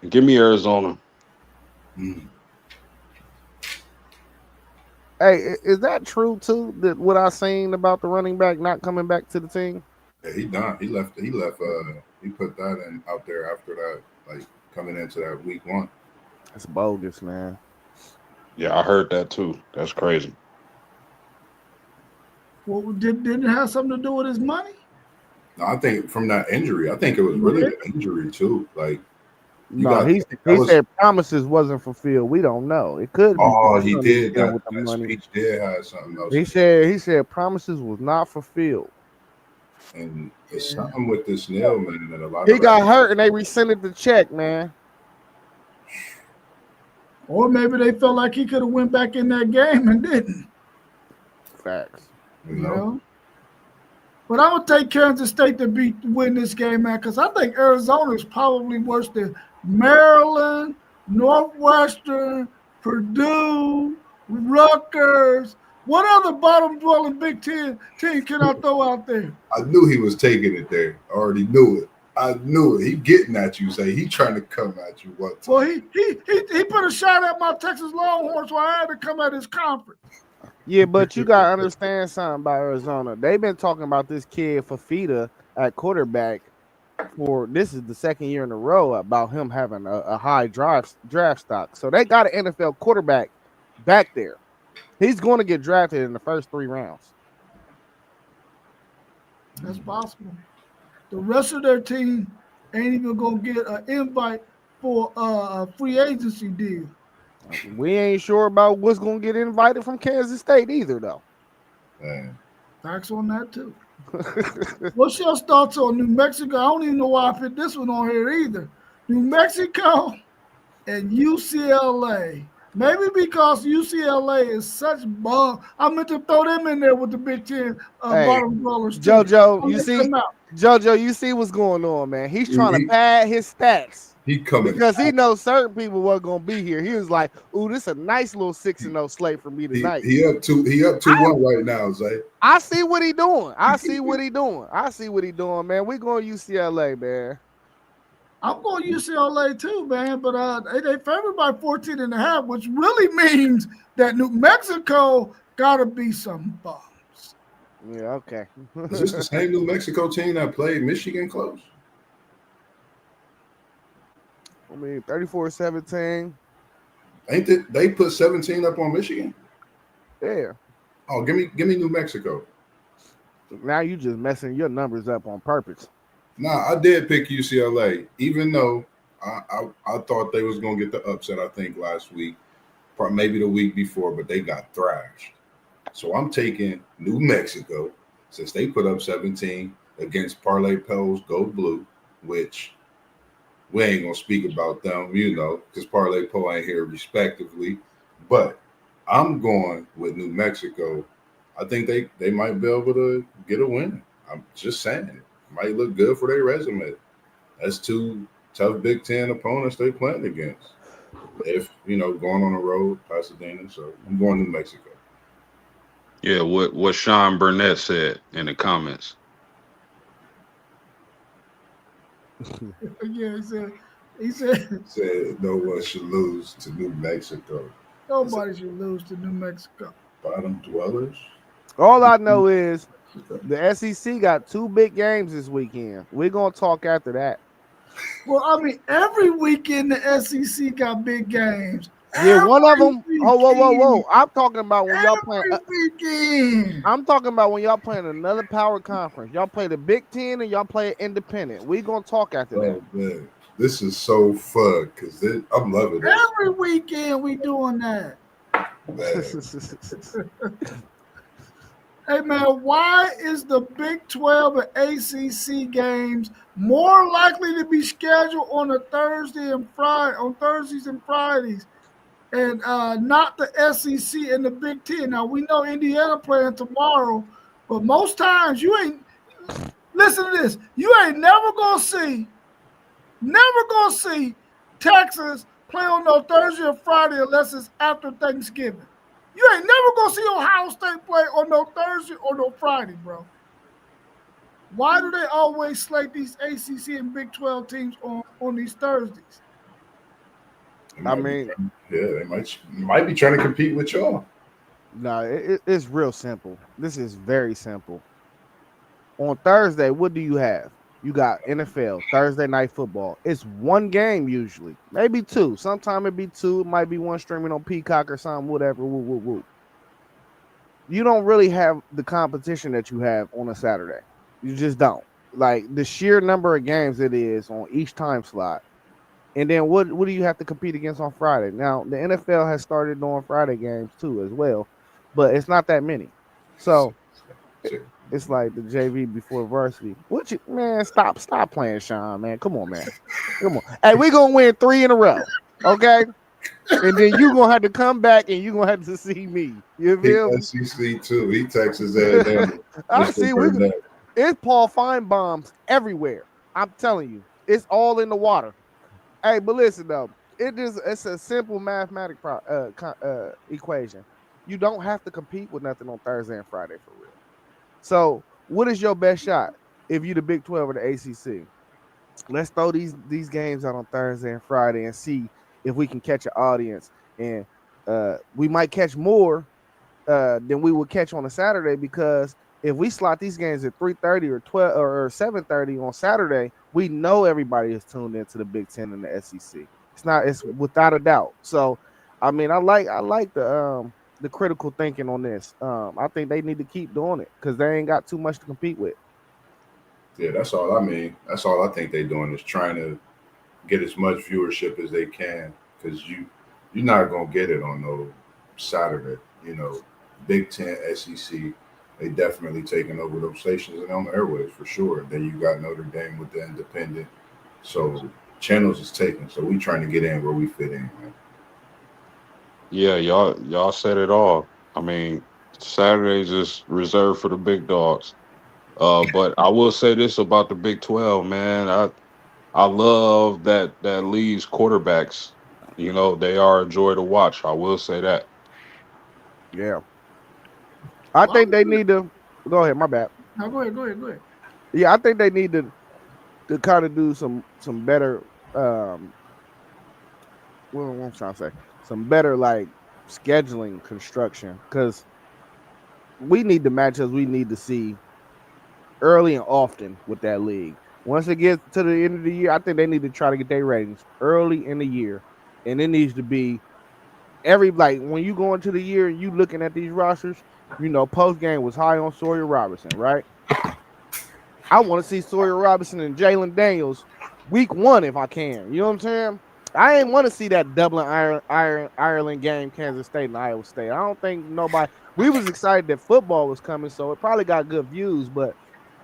Give me Arizona. Mm. Hey, is that true too? That what I seen about the running back not coming back to the team? Yeah, he done. He left. He left. He put that in out there after that, like coming into that week 1. That's bogus, man. Yeah, I heard that too. That's crazy. Well, didn't it have something to do with his money? No, I think from that injury, I think it was really the injury too. Like, you No, got. he That was. said promises wasn't fulfilled. We don't know. It could be. Oh, he something did dealing that. with the That money. speech did have something else. He said promises was not fulfilled. And it's something with this nail, man, that a lot He of got hurt and they rescinded the check, man. Or maybe they felt like he could have went back in that game and didn't. Facts. you know. But I would take Kansas State to win this game, man, because I think Arizona is probably worse than Maryland, Northwestern, Purdue, Rutgers. What other bottom-dwelling Big Ten team can I throw out there? I knew he was taking it there. I already knew it. I knew it. He getting at you, say he trying to come at you. What? Well, he put a shot at my Texas Longhorns, so I had to come at his conference. Yeah, but you gotta understand something about Arizona. They've been talking about this kid Fafita at quarterback for this is the second year in a row about him having a high draft stock. So they got an NFL quarterback back there. He's going to get drafted in the first 3 rounds. That's possible. The rest of their team ain't even gonna get an invite for a free agency deal. We ain't sure about what's going to get invited from Kansas State either, though. Man. Facts on that too. What's your thoughts on New Mexico? I don't even know why I put this one on here either. New Mexico and UCLA. Maybe because UCLA is such bum. I meant to throw them in there with the Big Ten bottom dwellers. JoJo, you see what's going on, man. He's trying to pad his stats. He coming because he knows certain people weren't gonna be here. He was like, "Ooh, this is a nice little 6-0 slate for me tonight." He up 2-1 right now, Zay. I see what he doing. I see what he doing, man. We going UCLA, man. I'm going UCLA too, man. But they favored by 14.5, which really means that New Mexico gotta be some bums. Yeah, okay. Is this the same New Mexico team that played Michigan close? I mean, 34-17. Ain't it? They put 17 up on Michigan? Yeah. Oh, give me New Mexico. Now you just messing your numbers up on purpose. Nah, I did pick UCLA, even though I thought they was gonna get the upset. I think last week, maybe the week before, but they got thrashed. So I'm taking New Mexico since they put up 17 against Parlay Pell's Gold Blue, which. We ain't gonna speak about them, because Parlay Po ain't here respectively. But I'm going with New Mexico. I think they might be able to get a win. I'm just saying it might look good for their resume. That's 2 tough Big Ten opponents they playing against. If going on the road, Pasadena. So I'm going New Mexico. Yeah, what Sean Burnett said in the comments. Yeah, he said no one should lose to New Mexico. Nobody should lose to New Mexico. Bottom dwellers. All I know is the SEC got 2 big games this weekend. We're gonna talk after that. Well, I mean, every weekend the SEC got big games. Yeah, one of them. Oh, whoa! I'm talking about when y'all playing. Weekend. I'm talking about when y'all playing another power conference. Y'all play the Big Ten and y'all play independent. We gonna talk after that. Man, this is so fun because I'm loving it. Every weekend we doing that. Hey man, why is the Big 12 and ACC games more likely to be scheduled on a Thursday and Friday, on Thursdays and Fridays, and not the SEC and the Big Ten. Now we know Indiana playing tomorrow, but most times you ain't. Listen to this: you ain't never gonna see Texas play on no Thursday or Friday unless it's after Thanksgiving. You ain't never gonna see Ohio State play on no Thursday or no Friday, bro. Why do they always slate these ACC and Big 12 teams on these Thursdays? I mean, they might be trying to compete with y'all. No, it's real simple. This is very simple. On Thursday, what do you have? You got NFL, Thursday night football. It's one game usually, maybe two. Sometimes it be two. It might be one streaming on Peacock or something, whatever. Woo. You don't really have the competition that you have on a Saturday. You just don't. Like the sheer number of games it is on each time slot. And then what do you have to compete against on Friday? Now, the NFL has started doing Friday games too as well, but it's not that many. So it's like the JV before varsity. Stop playing, Sean, man. Come on, man. Come on. Hey, we're going to win 3 in a row, okay? And then you're going to have to come back and you're going to have to see me. You feel me? SEC too. He Texas A&M. I see. It's Paul Feinbaum's everywhere. I'm telling you. It's all in the water. Hey, but listen, though. It's a simple mathematical equation. You don't have to compete with nothing on Thursday and Friday for real. So, what is your best shot if you're the Big 12 or the ACC? Let's throw these games out on Thursday and Friday and see if we can catch an audience. And we might catch more than we would catch on a Saturday, because if we slot these games at 3:30 or 12 or 7:30 on Saturday, we know everybody is tuned into the Big Ten and the SEC. It's without a doubt. So, I mean, I like the critical thinking on this. I think they need to keep doing it because they ain't got too much to compete with. Yeah, that's all I mean. That's all I think they're doing is trying to get as much viewership as they can, because you're not gonna get it on no Saturday. Big Ten, SEC, they definitely taking over those stations and on the airwaves for sure. Then you got Notre Dame with the independent. So channels is taken. So we trying to get in where we fit in, man. Yeah, y'all said it all. I mean, Saturdays is reserved for the big dogs. But I will say this about the Big 12, man. I love that league's quarterbacks. They are a joy to watch. I will say that. Yeah. I think they need to go ahead. My bad. No, go ahead. Yeah, I think they need to kind of do some better. What I'm trying to say, some better like scheduling construction, because we need the matchups we need to see early and often with that league. Once it gets to the end of the year, I think they need to try to get their ratings early in the year, and it needs to be when you go into the year and you looking at these rosters. Post game was high on Sawyer Robertson, right? I want to see Sawyer Robertson and Jalen Daniels week 1 if I can. You know what I'm saying? I ain't want to see that Dublin, Ireland game, Kansas State and Iowa State. I don't think nobody. We was excited that football was coming, so it probably got good views. But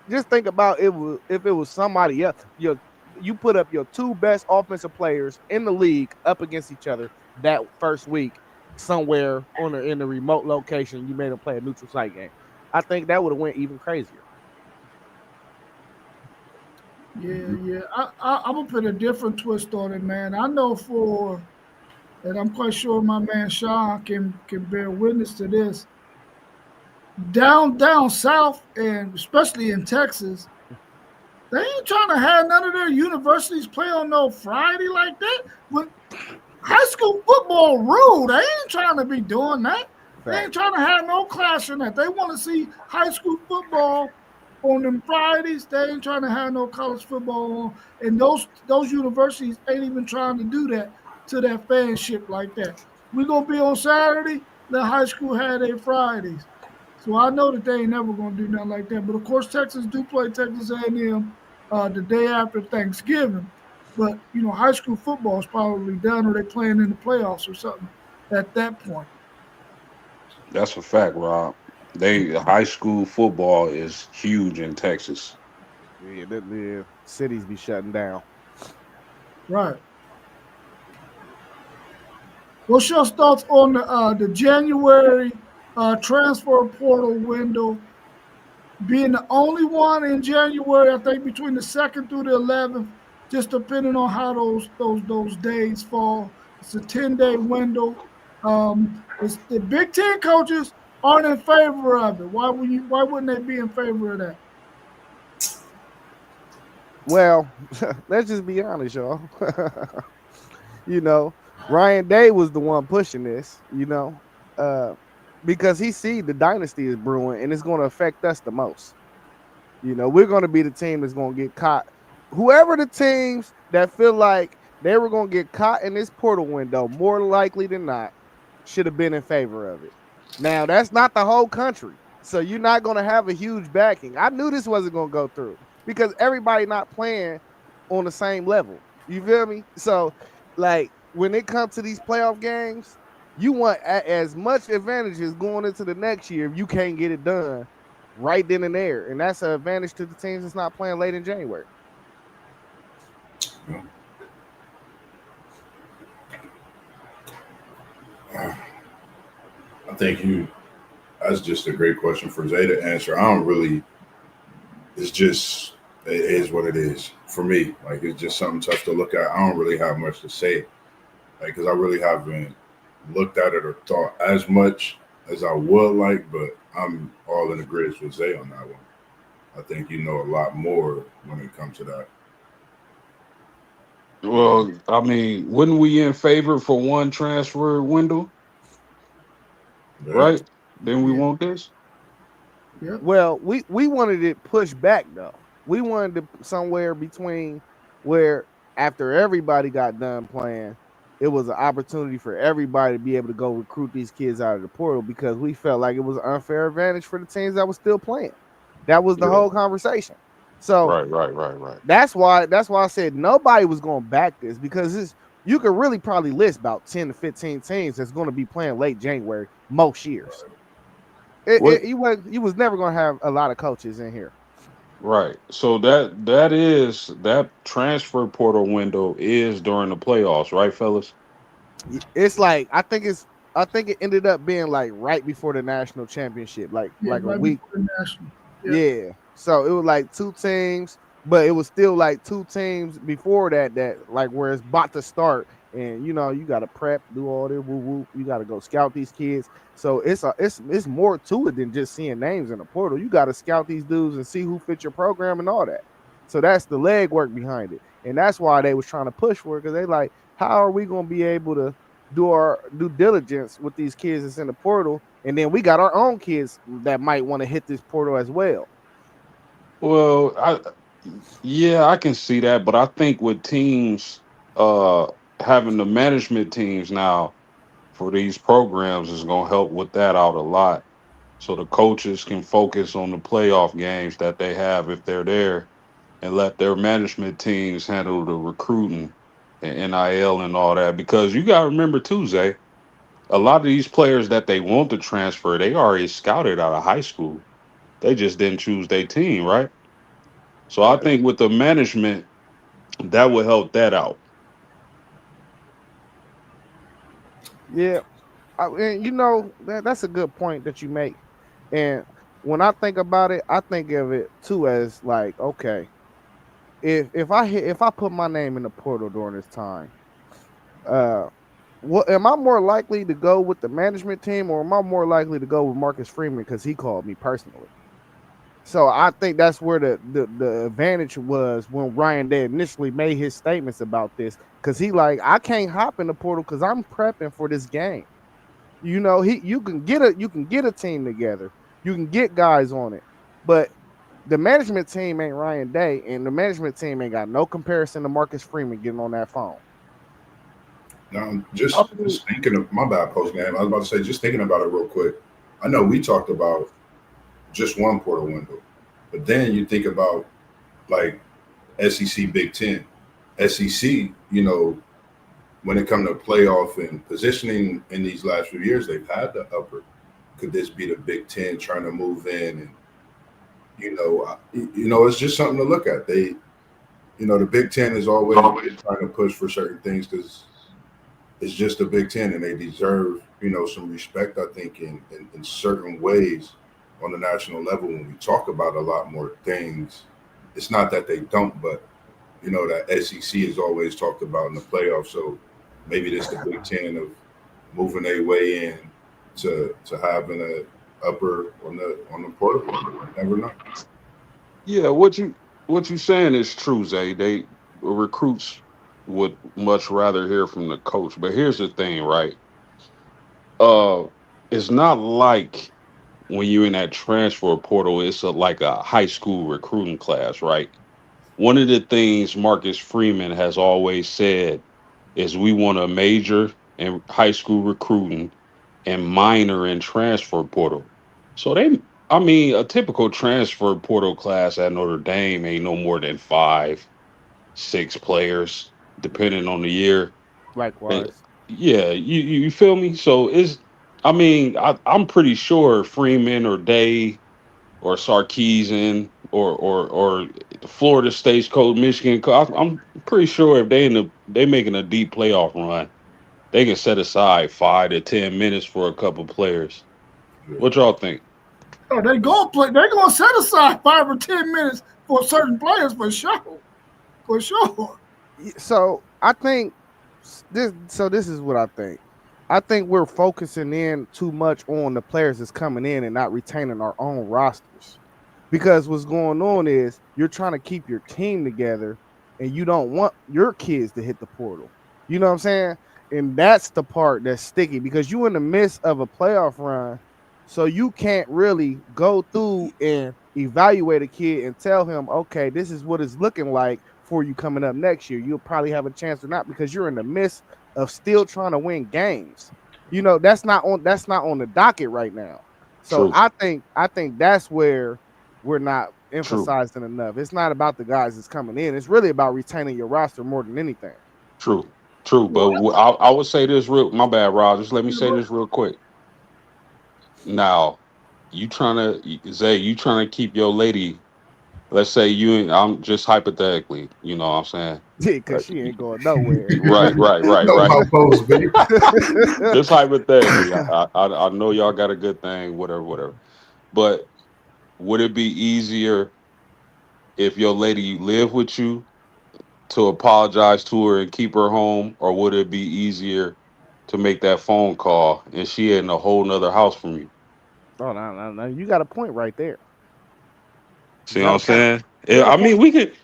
just think about if it was somebody else. You put up your 2 best offensive players in the league up against each other that first week somewhere in a remote location. You made them play a neutral site game. I think that would have went even crazier. Yeah. I'm gonna put a different twist on it, man. I know and I'm quite sure my man Sean can bear witness to this. Down south, and especially in Texas, they ain't trying to have none of their universities play on no Friday like that. When high school football rule, they ain't trying to be doing that. They ain't trying to have no clash in that. They want to see high school football on them Fridays. They ain't trying to have no college football on. And those universities ain't even trying to do that to their fanship like that. We're going to be on Saturday. The high school had their Fridays. So I know that they ain't never going to do nothing like that. But, of course, Texas do play Texas A&M the day after Thanksgiving. But, high school football is probably done, or they're playing in the playoffs or something at that point. That's a fact, Rob. High school football is huge in Texas. Yeah, the cities be shutting down. Right. What's your thoughts on the January transfer portal window being the only one in January? I think between the 2nd through the 11th, just depending on how those days fall. It's a 10-day window. It's the Big Ten coaches aren't in favor of it. Why wouldn't they be in favor of that? Well, let's just be honest, y'all. Ryan Day was the one pushing this, because he see the dynasty is brewing and it's going to affect us the most. We're going to be the team that's going to get caught. Whoever the teams that feel like they were going to get caught in this portal window, more likely than not, should have been in favor of it. Now, that's not the whole country, so you're not going to have a huge backing. I knew this wasn't going to go through because everybody not playing on the same level. You feel me? So, when it comes to these playoff games, you want as much advantages going into the next year if you can't get it done right then and there. And that's an advantage to the teams that's not playing late in January. I think that's just a great question for Zay to answer. It is what it is for me. It's just something tough to look at. I don't really have much to say, because I really haven't looked at it or thought as much as I would like, but I'm all in agreement with Zay on that one. I think you know a lot more when it comes to that. Well, I mean, wouldn't we in favor for one transfer window, Yeah. right? Then we want this. Yeah. Well, we wanted it pushed back though. We wanted it somewhere between where after everybody got done playing, it was an opportunity for everybody to be able to go recruit these kids out of the portal, because we felt like it was an unfair advantage for the teams that were still playing. That was the whole conversation. So Right. that's why I said nobody was going to back this, because you could really probably list about 10 to 15 teams that's going to be playing late January most years. You was never going to have a lot of coaches in here. Right. So that transfer portal window is during the playoffs, right, fellas? It's like I think it ended up being like right before the national championship, like a week. Yeah. So it was like two teams, but it was still like two teams before that like where it's about to start, and you got to prep, do all this woo woo. You got to go scout these kids. So it's more to it than just seeing names in the portal. You got to scout these dudes and see who fits your program and all that. So that's the legwork behind it, and that's why they was trying to push for it, because they like, how are we going to be able to do our due diligence with these kids that's in the portal, and then we got our own kids that might want to hit this portal as well. Well, I can see that, but I think with teams having the management teams now for these programs is going to help with that out a lot, so the coaches can focus on the playoff games that they have if they're there, and let their management teams handle the recruiting and NIL and all that. Because you got to remember too, Zay, a lot of these players that they want to transfer, they already scouted out of high school. They just didn't choose their team, right? So I think with the management, that would help that out. Yeah, and that's a good point that you make. And when I think about it, I think of it too as like, okay, if I put my name in the portal during this time, am I more likely to go with the management team, or am I more likely to go with Marcus Freeman because he called me personally? So I think that's where the advantage was when Ryan Day initially made his statements about this, because he like, I can't hop in the portal because I'm prepping for this game. You can get a team together, you can get guys on it, but the management team ain't Ryan Day, and the management team ain't got no comparison to Marcus Freeman getting on that phone. Now, just thinking of my bad post game, I was about to say, just thinking about it real quick. I know we talked about just one portal window, but then you think about like SEC, Big Ten, SEC. When it comes to playoff and positioning in these last few years, they've had the upper. Could this be the Big Ten trying to move in? And it's just something to look at. The Big Ten is always trying to push for certain things because it's just the Big Ten, and they deserve, some respect, I think, in certain ways on the national level. When we talk about a lot more things, it's not that they don't, but that SEC is always talked about in the playoffs. So maybe this the Big Ten of moving their way in to having a upper on the portal. Never know. Yeah, what you saying is true, Zay. They recruits would much rather hear from the coach. But here's the thing, right? Uh, it's not like when you're in that transfer portal, it's like a high school recruiting class, right? One of the things Marcus Freeman has always said is we want to major in high school recruiting and minor in transfer portal. So I mean, a typical transfer portal class at Notre Dame ain't no more than 5, 6 players, depending on the year. And Likewise. yeah, you feel me? So I mean, I'm pretty sure Freeman or Day or Sarkeesian or the Florida State's coach, Michigan coach, I'm pretty sure if they making a deep playoff run, they can set aside 5 to 10 minutes for a couple players. What y'all think? Oh, they're gonna set aside 5 or 10 minutes for certain players for sure. For sure. So I think this. So this is what I think. I think we're focusing in too much on the players that's coming in and not retaining our own rosters. Because what's going on is you're trying to keep your team together and you don't want your kids to hit the portal. You know what I'm saying? And that's the part that's sticky because you're in the midst of a playoff run. So you can't really go through and evaluate a kid and tell him, okay, this is what it's looking like for you coming up next year. You'll probably have a chance or not because you're in the midst of still trying to win games. That's not on the docket right now. So True. I think that's where we're not True. emphasizing enough. It's not about the guys that's coming in. It's really about retaining your roster more than anything. True. But I would say this my bad, Rob. Just let me say this real quick. Now, you trying to keep your lady. Let's say I'm just hypothetically, you know what I'm saying? Yeah, because she ain't going nowhere. Right. Know how folks be. Just hypothetically. I know y'all got a good thing, whatever. But would it be easier if your lady lived with you to apologize to her and keep her home, or would it be easier to make that phone call and she in a whole nother house from you? Oh, no. You got a point right there. See what I'm saying? Yeah, I mean, we could,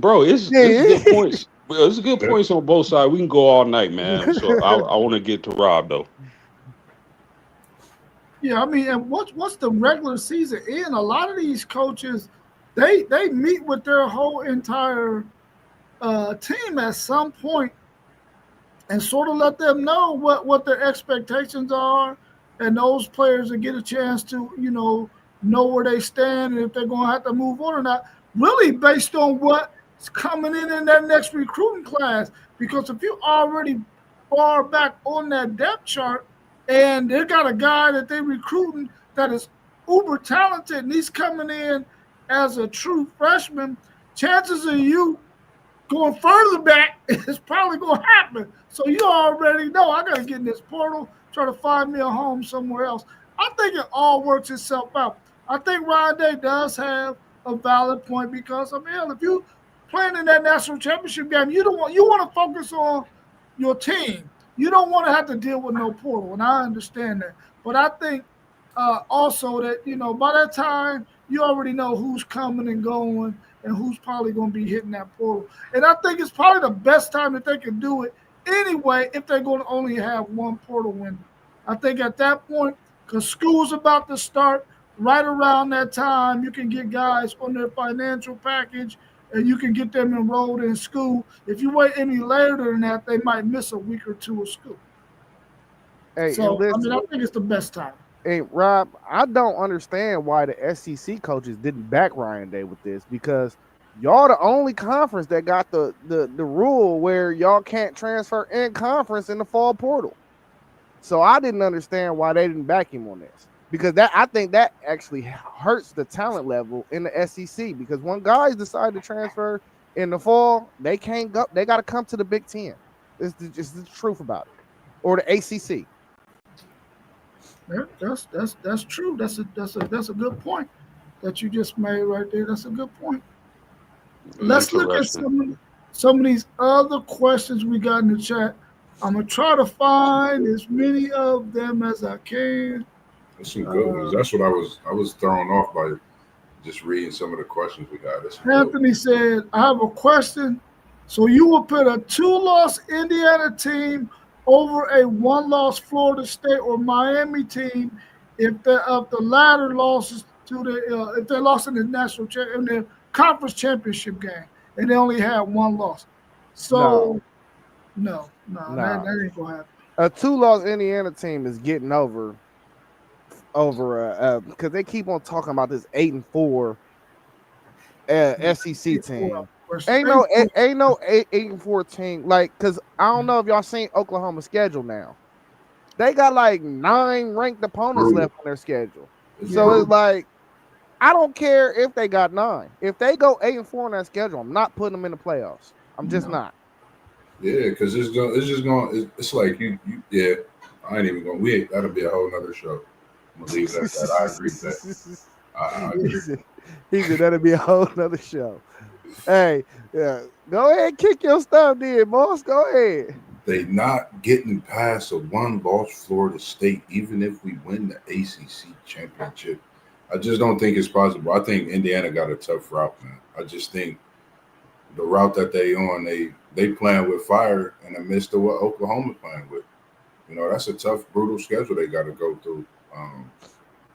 bro. It's good points. It's good points on both sides. We can go all night, man. So I want to get to Rob though. Yeah, I mean, and what's the regular season in? A lot of these coaches, they meet with their whole entire team at some point and sort of let them know what their expectations are, and those players will get a chance to know where they stand and if they're going to have to move on or not. Really based on what's coming in that next recruiting class. Because if you're already far back on that depth chart and they got a guy that they're recruiting that is uber talented and he's coming in as a true freshman, chances of you going further back is probably going to happen. So you already know I got to get in this portal, try to find me a home somewhere else. I think it all works itself out. I think Ryan Day does have a valid point because, I mean, if you playing in that national championship game, you want to focus on your team. You don't want to have to deal with no portal, and I understand that. But I think also that, by that time, you already know who's coming and going and who's probably going to be hitting that portal. And I think it's probably the best time that they can do it anyway if they're going to only have one portal window. I think at that point, because school's about to start, right around that time, you can get guys on their financial package and you can get them enrolled in school. If you wait any later than that, they might miss a week or two of school. Hey, So, I think it's the best time. Hey, Rob, I don't understand why the SEC coaches didn't back Ryan Day with this because y'all the only conference that got the rule where y'all can't transfer in conference in the fall portal. So I didn't understand why they didn't back him on this. Because I think that actually hurts the talent level in the SEC. Because when guys decide to transfer in the fall, they can't go. They got to come to the Big Ten. It's just the truth about it. or the ACC. That's true. That's a good point that you just made right there. That's a good point. Let's look at Interesting. some of these other questions we got in the chat. I'm gonna try to find as many of them as I can. That's some good ones. That's what I was thrown off by just reading some of the questions we got. That's some good Anthony said, "I have a question. So you will put a 2-loss Indiana team over a 1-loss Florida State or Miami team if the latter losses to the if they lost in the in the conference championship game and they only had 1 loss." So no, that ain't gonna happen. A 2-loss Indiana team is getting over because they keep on talking about this 8-4 SEC team. Ain't no 8-4 team, like, because I don't know if y'all seen Oklahoma's schedule now. They got like 9 ranked opponents left on their schedule. So it's like, I don't care if they got 9. If they go 8-4 on that schedule, I'm not putting them in the playoffs. I'm just not. Yeah, because it's like you I ain't even going. That'll be a whole nother show. I'm gonna leave it at that. I agree with that. I agree. He said that'll be a whole nother show. Hey, yeah, go ahead, kick your stuff, then, boss. Go ahead. They not getting past a 1-loss Florida State, even if we win the ACC championship. I just don't think it's possible. I think Indiana got a tough route, man. I just think the route that they on, they playing with fire in the midst of what Oklahoma playing with. You know, that's a tough, brutal schedule they got to go through,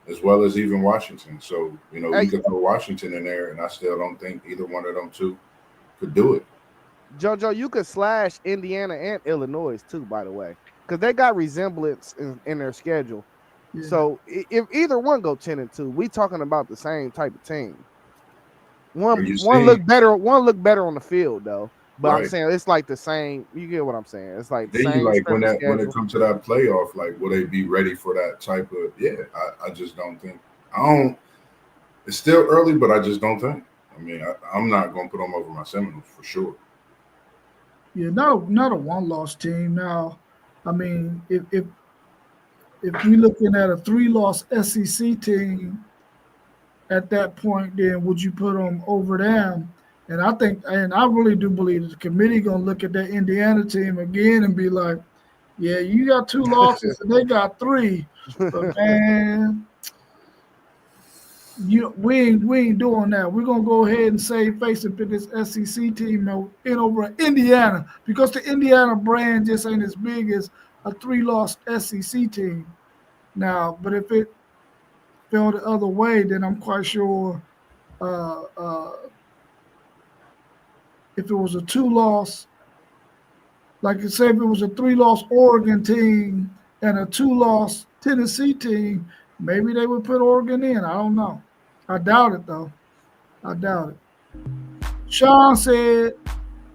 as well as even Washington. So, you know, we could throw Washington in there, and I still don't think either one of them two could do it. JoJo, you could slash Indiana and Illinois too, by the way, because they got resemblance in their schedule. Yeah. So if either one go 10-2, we talking about the same type of team. One look better on the field though. But right. I'm saying it's like the same. You get what I'm saying? It's like the same. Like when it comes to that playoff, like will they be ready for that type of? Yeah, I just don't think. It's still early, but I just don't think. I mean, I'm not going to put them over my Seminoles for sure. Yeah, not a 1-loss team. Now, I mean, if we're looking at a 3-loss SEC team at that point, then would you put them over them? And I really do believe that the committee gonna look at that Indiana team again and be like, "Yeah, you got 2 losses and they got 3, but man, we ain't doing that. We're gonna go ahead and save face and put this SEC team in over Indiana because the Indiana brand just ain't as big as a 3-loss SEC team now. But if it fell the other way, then I'm quite sure." If it was a 2-loss, like you say, if it was a 3-loss Oregon team and a 2-loss Tennessee team, maybe they would put Oregon in. I don't know. I doubt it, though. I doubt it. Sean said,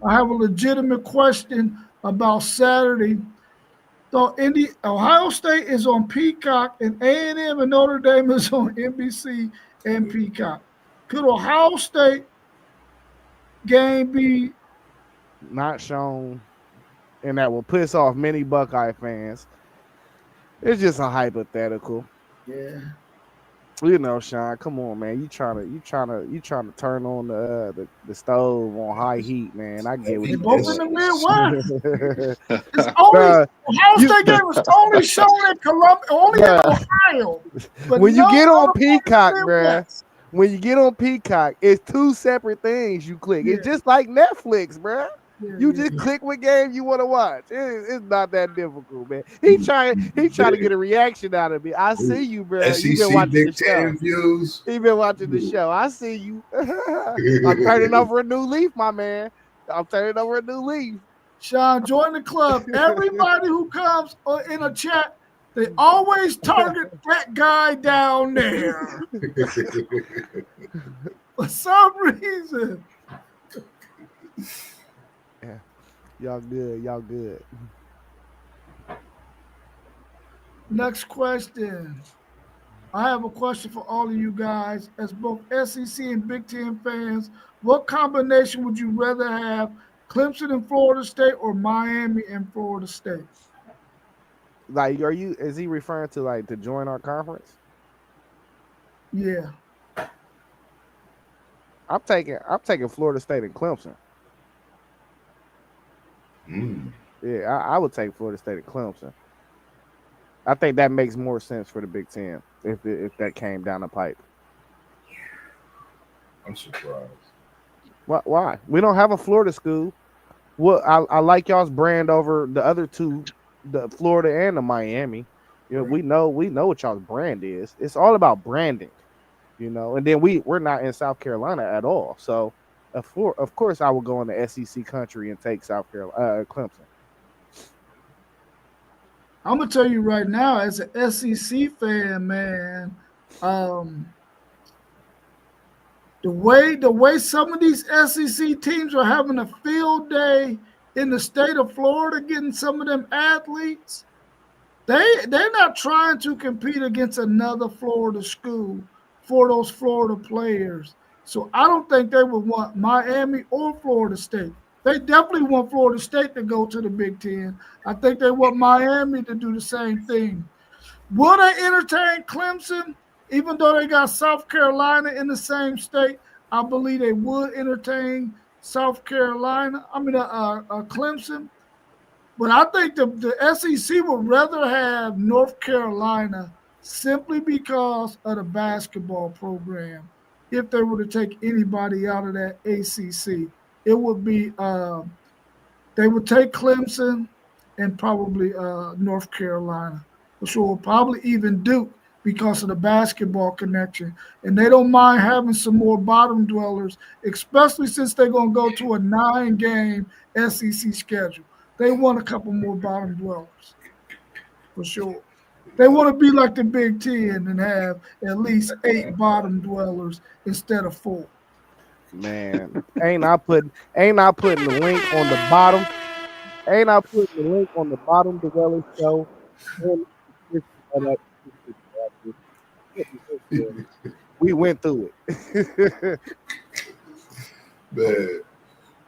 I have a legitimate question about Saturday. So Ohio State is on Peacock and A&M and Notre Dame is on NBC and Peacock. Could Ohio State game be not shown, and that will piss off many Buckeye fans? It's just a hypothetical. Yeah. You know, Sean, come on, man. You trying to turn on the stove on high heat, man. I get what you're both in the Midwest. It's only Ohio State game was only shown in Columbia, only in Ohio. When you get on Peacock, bruh. When you get on Peacock, it's 2 separate things you click. Yeah. It's just like Netflix, bruh. Yeah, you just click what game you want to watch. It's not that difficult, man. He trying to get a reaction out of me. I see you, bro. SEC been watching Big Ten views. He been watching the show. I see you. I'm turning over a new leaf, my man. I'm turning over a new leaf. Sean, join the club. Everybody who comes in a chat, they always target that guy down there. For some reason. Yeah. Y'all good. Next question. I have a question for all of you guys. As both SEC and Big Ten fans, what combination would you rather have, Clemson and Florida State or Miami and Florida State? Like, is he referring to like to join our conference? Yeah. I'm taking Florida State and Clemson. Yeah, I would take Florida State and Clemson. I think that makes more sense for the Big Ten if that came down the pipe. I'm surprised. Why? We don't have a Florida school. Well, I like y'all's brand over the other two, the Florida and the Miami. You know, we know what y'all's brand is. It's all about branding, you know. And then we're not in South Carolina at all. So, of course, I would go in the SEC country and take South Carolina, Clemson. I'm gonna tell you right now, as an SEC fan, man, the way some of these SEC teams are having a field day in the state of Florida, getting some of them athletes, they're not trying to compete against another Florida school for those Florida players. So I don't think they would want Miami or Florida State. They definitely want Florida State to go to the Big Ten. I think they want Miami to do the same thing. Will they entertain Clemson, even though they got South Carolina in the same state? I believe they would entertain Clemson. But I think the SEC would rather have North Carolina simply because of the basketball program. If they were to take anybody out of that ACC, it would be they would take Clemson and probably North Carolina for sure, probably even Duke because of the basketball connection. And they don't mind having some more bottom dwellers, especially since they're going to go to a 9-game SEC schedule. They want a couple more bottom dwellers for sure. They want to be like the Big Ten and have at least 8 bottom dwellers instead of 4. Man, ain't I putting the link on the bottom? Ain't I putting the link on the bottom to Welly show? We went through it. Man,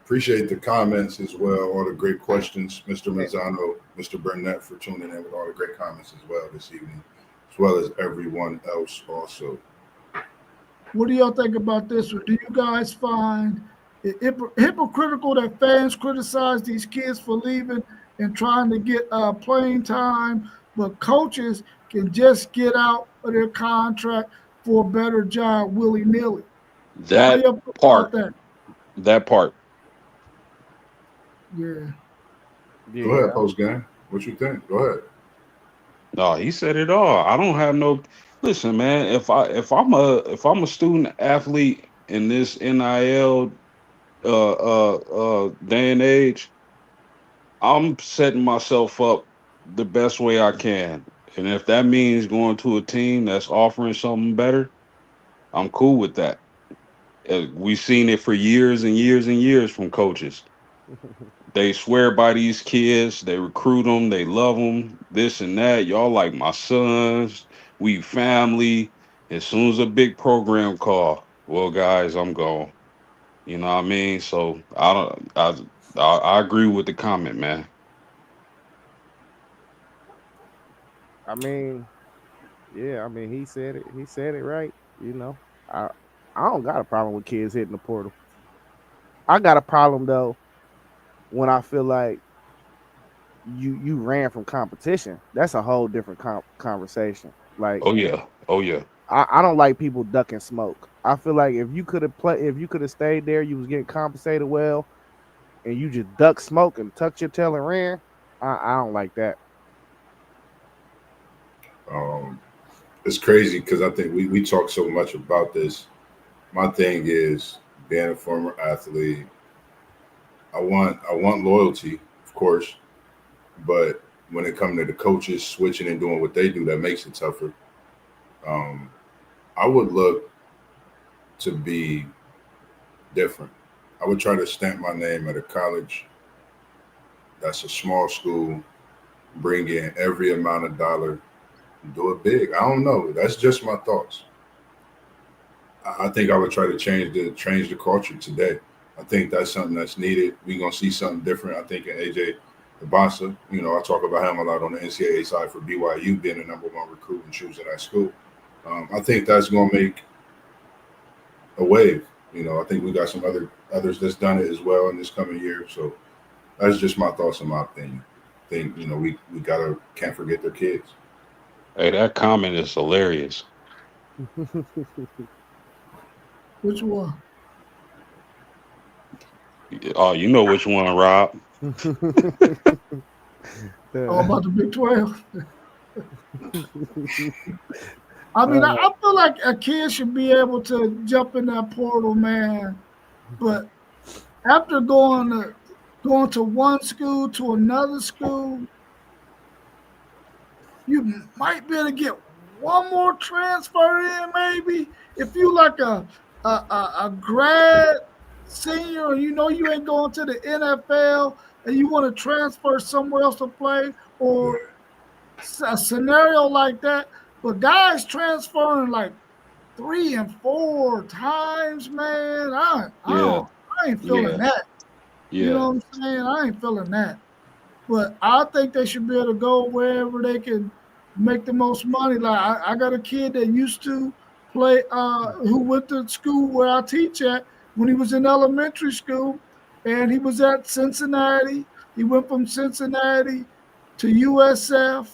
appreciate the comments as well. All the great questions, Mr. Mazzano, Mr. Burnett, for tuning in with all the great comments as well this evening, as well as everyone else also. What do y'all think about this one? Do you guys find it hypocritical that fans criticize these kids for leaving and trying to get playing time, but coaches can just get out of their contract for a better job willy-nilly? That part. That part. Yeah. Go ahead, post game. What you think? Go ahead. No, he said it all. I don't have no. Listen, man. If I'm a student athlete in this NIL day and age, I'm setting myself up the best way I can. And if that means going to a team that's offering something better, I'm cool with that. We've seen it for years and years and years from coaches. They swear by these kids. They recruit them. They love them. This and that. Y'all like my sons. We family. As soon as a big program call, well, guys, I'm gone. You know what I mean? So I agree with the comment, man. I mean, yeah. I mean, he said it. He said it right. You know, I don't got a problem with kids hitting the portal. I got a problem though when I feel like you ran from competition. That's a whole different conversation. Like, oh yeah. I don't like people ducking smoke. I feel like if you could have stayed there, you was getting compensated well, and you just ducked smoke and tucked your tail and ran. I don't like that. It's crazy because I think we talk so much about this. My thing is being a former athlete. I want loyalty, of course, but when it comes to the coaches switching and doing what they do, that makes it tougher. I would look to be different. I would try to stamp my name at a college that's a small school, bring in every amount of dollar, do it big. I don't know. That's just my thoughts. I think I would try to change the culture today. I think that's something that's needed. We're gonna see something different. I think in AJ Ibasa, I talk about him a lot on the NCAA side for BYU being the #1 recruit and choosing that school. I think that's going to make a wave. I think we got some others that's done it as well in this coming year. So that's just my thoughts and my opinion. I think we can't forget their kids. Hey, that comment is hilarious. Which one? Oh, you know which one, Rob. Oh, about the Big 12. I mean, I feel like a kid should be able to jump in that portal, man. But after going to one school to another school, you might be able to get one more transfer in, maybe. If you like a grad senior and you ain't going to the NFL and you want to transfer somewhere else to play, or a scenario like that. But guys transferring like 3 and 4 times, man, I ain't feeling that. Yeah. You know what I'm saying? I ain't feeling that. But I think they should be able to go wherever they can make the most money. Like I got a kid that used to play, who went to school where I teach at when he was in elementary school, and he was at Cincinnati. He went from Cincinnati to USF,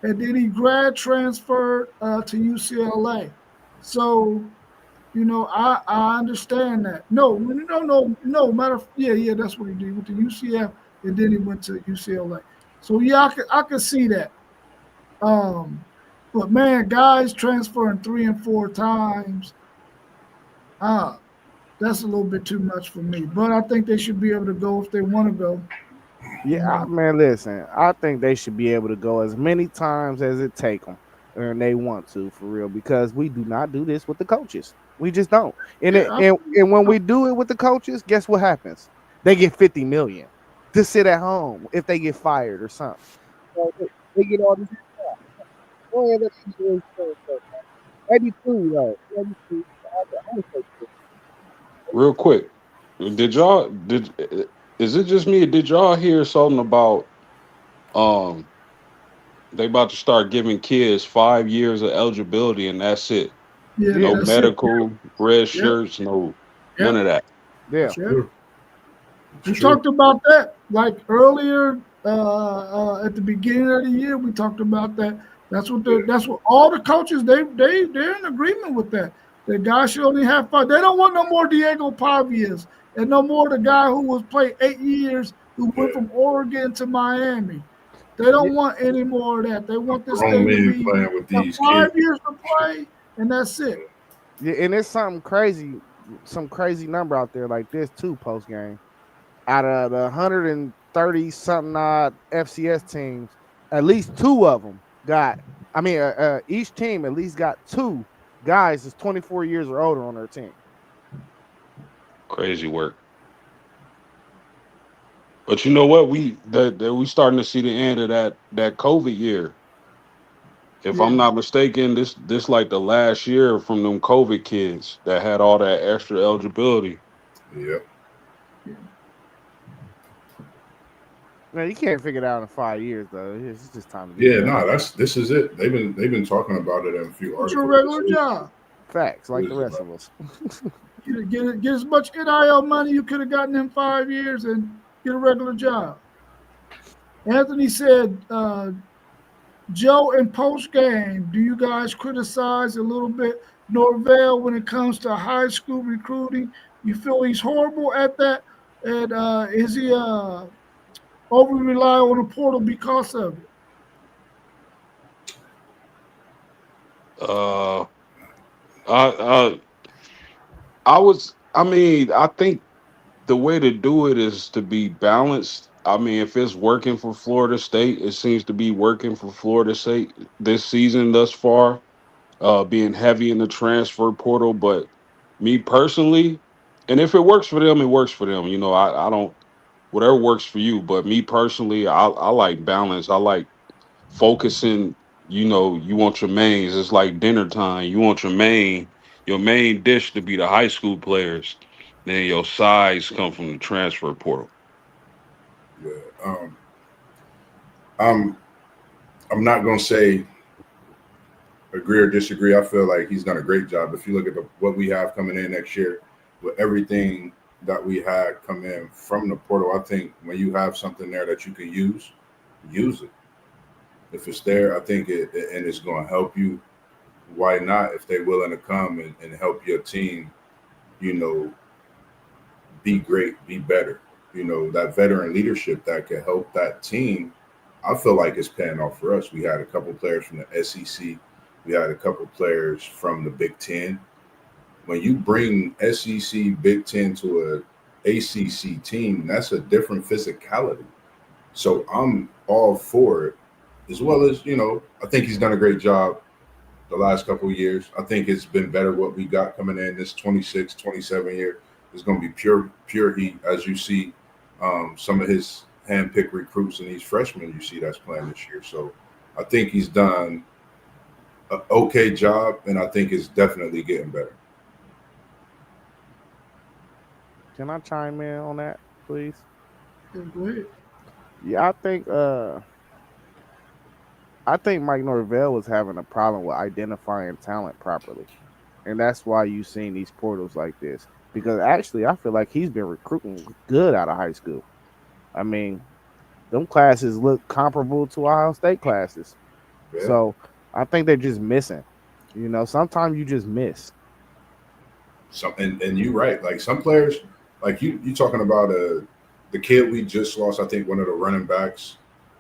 and then he grad transferred to UCLA. So, I understand that. No. That's what he did. He went to UCF, and then he went to UCLA. So yeah, I could see that. But man, guys transferring 3 and 4 times, that's a little bit too much for me. But I think they should be able to go if they want to go. Yeah, man, listen, I think they should be able to go as many times as it take them, and they want to, for real, because we do not do this with the coaches. We just don't. And and when we do it with the coaches, guess what happens? They get $50 million to sit at home if they get fired or something. So they get all this stuff. Go ahead, let's see 82 though. 82. Real quick, is it just me or did y'all hear something about they about to start giving kids 5 years of eligibility and that's it? Yeah, No that's medical, red shirts, none of that. Yeah. Sure. We talked about that like earlier at the beginning of the year. We talked about that. That's what all the coaches they're in agreement with that. The guy should only have 5. They don't want no more Diego Pavias and no more the guy who was played 8 years who went from Oregon to Miami. They don't want any more of that. They want this thing to be playing with these 5 kids. years to play, and that's it. Yeah, and it's something crazy, some crazy number out there like this too. Post game, out of the 130 something odd FCS teams, at least 2 of them got. I mean, each team at least got 2 guys that's 24 years or older on their team. Crazy work. But you know what? We starting to see the end of that COVID year. If I'm not mistaken, this like the last year from them COVID kids that had all that extra eligibility. Yep. Man, you can't figure it out in 5 years though. It's just time to this is it. They've been talking about it in a few articles. It's your regular job. Facts, like the rest of us. Get as much NIL money you could have gotten in 5 years and get a regular job. Anthony said, Joe, in post game, do you guys criticize a little bit Norvell when it comes to high school recruiting? You feel he's horrible at that? And is he over rely on the portal because of it? I think the way to do it is to be balanced. I mean, if it's working for Florida State, it seems to be working for Florida State this season thus far, being heavy in the transfer portal. But me personally, and if it works for them, it works for them. I don't, whatever works for you. But me personally, I like balance. I like focusing. You want your mains. It's like dinner time. You want your main dish to be the high school players. Then your sides come from the transfer portal. Yeah. I'm not gonna say agree or disagree. I feel like he's done a great job. If you look at what we have coming in next year, with everything that we had come in from the portal, I think when you have something there that you can use it. If it's there, I think and it's going to help you. Why not? If they're willing to come and help your team, you know, be great, be better. You know, that veteran leadership that can help that team, I feel like it's paying off for us. We had a couple players from the SEC. We had a couple players from the Big Ten. When you bring SEC, Big Ten to a ACC team, that's a different physicality. So I'm all for it, as well as, you know, I think he's done a great job the last couple of years. I think it's been better what we got coming in this 26, 27 year. It's going to be pure heat, as you see some of his handpicked recruits and these freshmen you see that's playing this year. So I think he's done an okay job, and I think it's definitely getting better. Can I chime in on that, please? Yeah, go ahead. Yeah, I think Mike Norvell was having a problem with identifying talent properly. And that's why you've seen these portals like this. Because actually, I feel like he's been recruiting good out of high school. I mean, them classes look comparable to Ohio State classes. Yeah. So I think they're just missing. You know, sometimes you just miss. And you're right. Like some players, like you talking about the kid we just lost. I think one of the running backs.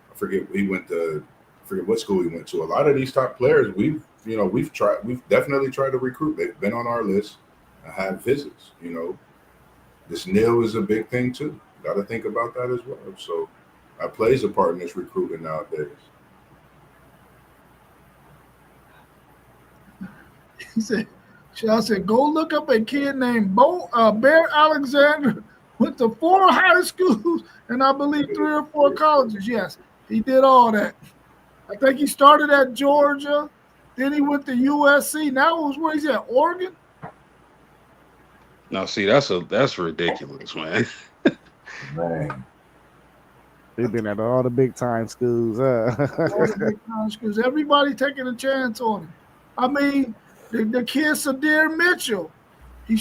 I forget what school he went to. A lot of these top players, we've definitely tried to recruit. They've been on our list and had visits. You know, this NIL is a big thing too. Got to think about that as well. So that plays a part in this recruiting nowadays. He said, I said, go look up a kid named Bear Alexander. Went to 4 high schools and I believe 3 or 4 colleges. Yes, he did all that. I think he started at Georgia. Then he went to USC. Now it was where he's at, Oregon. Now, see, that's ridiculous, man. Man, They've been at all the big time schools. All the big time schools. Everybody taking a chance on him. I mean, the kid Sadir Mitchell, he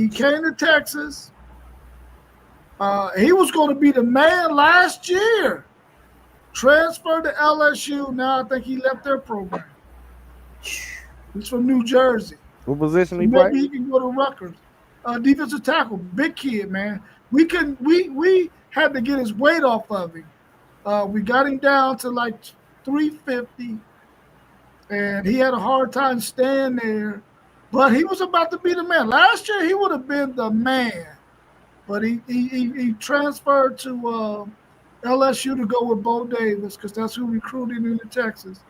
came to Texas. He was going to be the man last year. Transferred to LSU. Now I think he left their program. He's from New Jersey. What position he Maybe play? he can go to Rutgers. Defensive tackle, big kid, man. We had to get his weight off of him. We got him down to like 350, and he had a hard time staying there. But he was about to be the man. Last year he would have been the man, but he transferred to LSU to go with Bo Davis because that's who recruited him to Texas,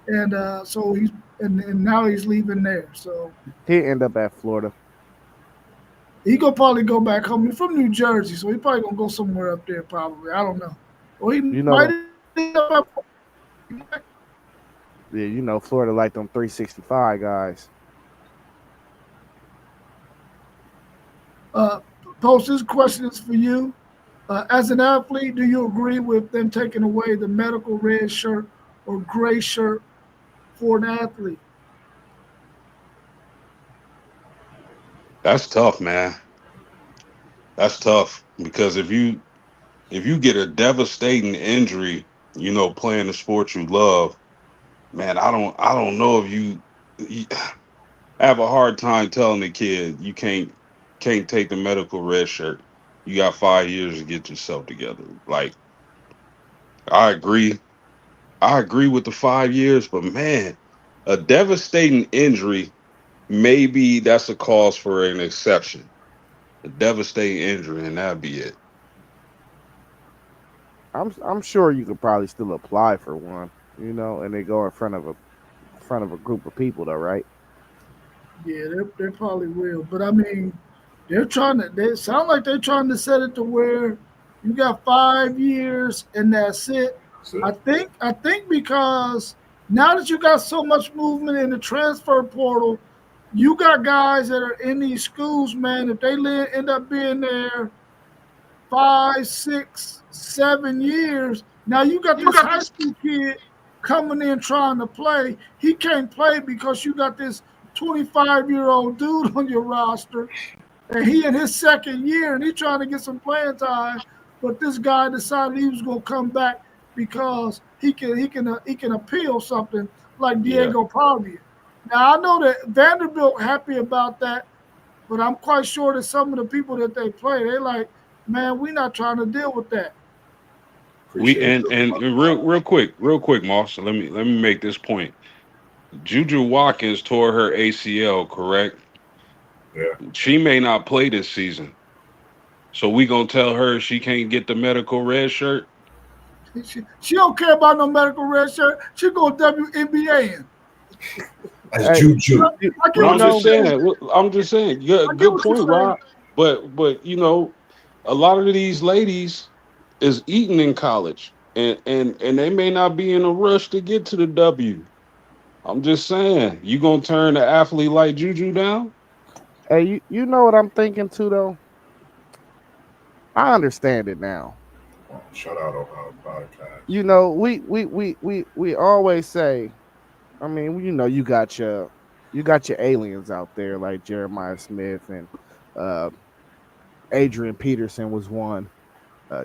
and so and now he's leaving there. So He end up at Florida. he gonna probably go back home. He's from New Jersey, so he probably gonna go somewhere up there. Probably, I don't know. Or he You know- might end up. Yeah, you know, Florida like them 365 guys. Post, this question is for you. As an athlete, do you agree with them taking away the medical red shirt or gray shirt for an athlete? That's tough, man. That's tough because if you get a devastating injury, you know, playing the sport you love, man, I don't know if you I have a hard time telling the kid you can't take the medical red shirt. You got 5 years to get yourself together. Like, I agree with the 5 years, but man, a devastating injury, maybe that's a cause for an exception. A devastating injury, and that'd be it. I'm sure you could probably still apply for one, you know, and they go in front of a group of people though, right? Yeah, they probably will. But I mean, they sound like they're trying to set it to where you got 5 years and that's it. so I think because now that you got so much movement in the transfer portal, you got guys that are in these schools, man. If they end up being there 5, 6, 7 years, Now you got this high school kid coming in trying to play. He can't play because you got this 25-year-old dude on your roster, and he in his second year, and he trying to get some playing time. But this guy decided he was going to come back because he can appeal something like Diego Pavia. Now I know that Vanderbilt happy about that, but I'm quite sure that some of the people that they play, they like, man, we're not trying to deal with that. We and real quick, Moss. Let me make this point. Juju Watkins tore her ACL, correct? Yeah. She may not play this season. So we gonna tell her she can't get the medical red shirt? She don't care about no medical red shirt. She go WNBA in. That's Juju. I'm just saying. Good point, Rob. But you know, a lot of these ladies is eating in college, and they may not be in a rush to get to the W. I'm just saying, you gonna turn an athlete like Juju down? Hey, you know what I'm thinking too, though? I understand it now. Oh, shout out Ohio Podcast. You know, we always say, I mean, you know, you got your aliens out there like Jeremiah Smith and Adrian Peterson was one.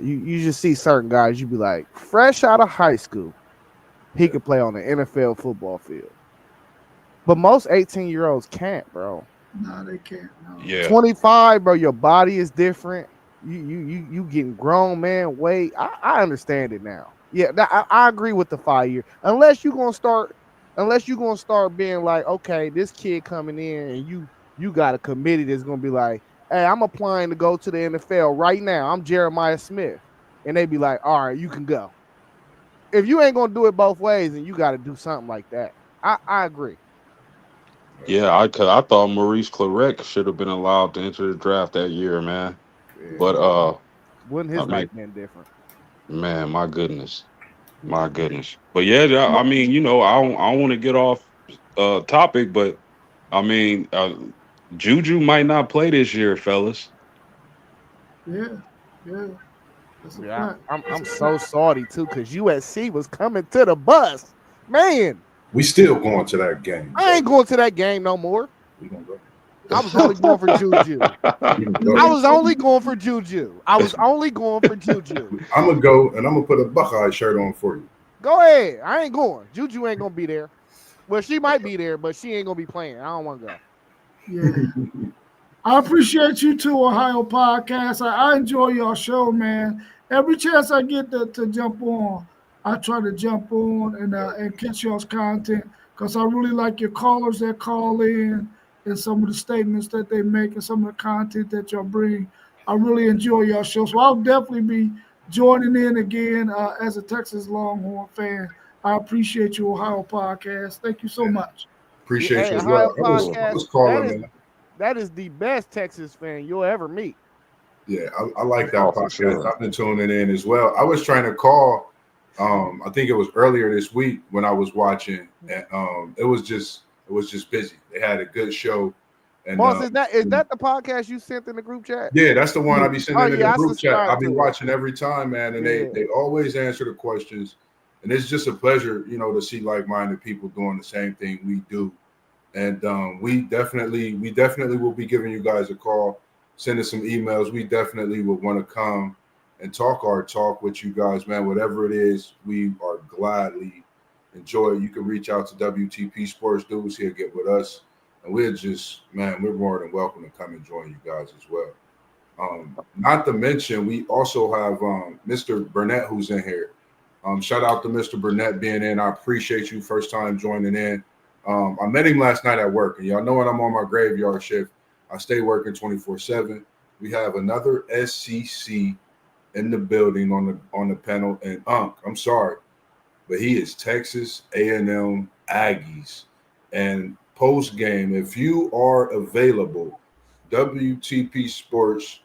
You just see certain guys, you be like, fresh out of high school, he could play on the NFL football field. But most 18-year-olds can't, bro. No, they can't. No. Yeah. 25, bro, your body is different. You getting grown, man. Wait, I understand it now. Yeah, I agree with the 5 year. Unless you're gonna start being like, okay, this kid coming in and you got a committee that's gonna be like, hey, I'm applying to go to the NFL right now. I'm Jeremiah Smith. And they be like, all right, you can go. If you ain't gonna do it both ways, then you got to do something like that. I agree. Yeah, I thought Maurice Clarett should have been allowed to enter the draft that year, man. Yeah. But wouldn't his life been different? Man, my goodness. But yeah, I mean, you know, I don't want to get off topic, but I mean, Juju might not play this year, fellas. Yeah. Yeah, I'm so sorry too, because USC was coming to the bus, man. We still going to that game. I ain't going to that game no more. We gonna go. I was only going for Juju. I was only going for Juju. I'm gonna go and I'm gonna put a Buckeye shirt on for you. Go ahead. I ain't going. Juju ain't gonna be there. Well, she might be there, but she ain't gonna be playing. I don't want to go. Yeah. I appreciate you too, Ohio Podcast. I enjoy your show, man. Every chance I get to jump on, I try to jump on and catch y'all's content because I really like your callers that call in and some of the statements that they make and some of the content that y'all bring. I really enjoy your show. So I'll definitely be joining in again as a Texas Longhorn fan. I appreciate you, Ohio Podcast. Thank you so much. Appreciate you as well. I was calling, that is the best Texas fan you'll ever meet. Yeah, I like that podcast. Sure. I've been tuning in as well. I was trying to call, I think it was earlier this week when I was watching, and it was just busy. They had a good show. And Boss, is that the podcast you sent in the group chat? Yeah, that's the one I be sending in the group chat. I be to watching every time, man, and they always answer the questions. And it's just a pleasure, you know, to see like-minded people doing the same thing we do. And we definitely will be giving you guys a call, sending some emails. We definitely would want to come and talk our talk with you guys, man. Whatever it is, we are gladly enjoy it. You can reach out to WTP Sports Dudes here, get with us. And we're just, man, we're more than welcome to come and join you guys as well. Not to mention, we also have Mr. Burnett who's in here. Shout out to Mr. Burnett being in. I appreciate you first time joining in. I met him last night at work, and y'all know when I'm on my graveyard shift, I stay working 24/7. We have another SEC in the building on the panel, and I'm sorry, but he is Texas A&M Aggies. And post game, if you are available, WTP Sports,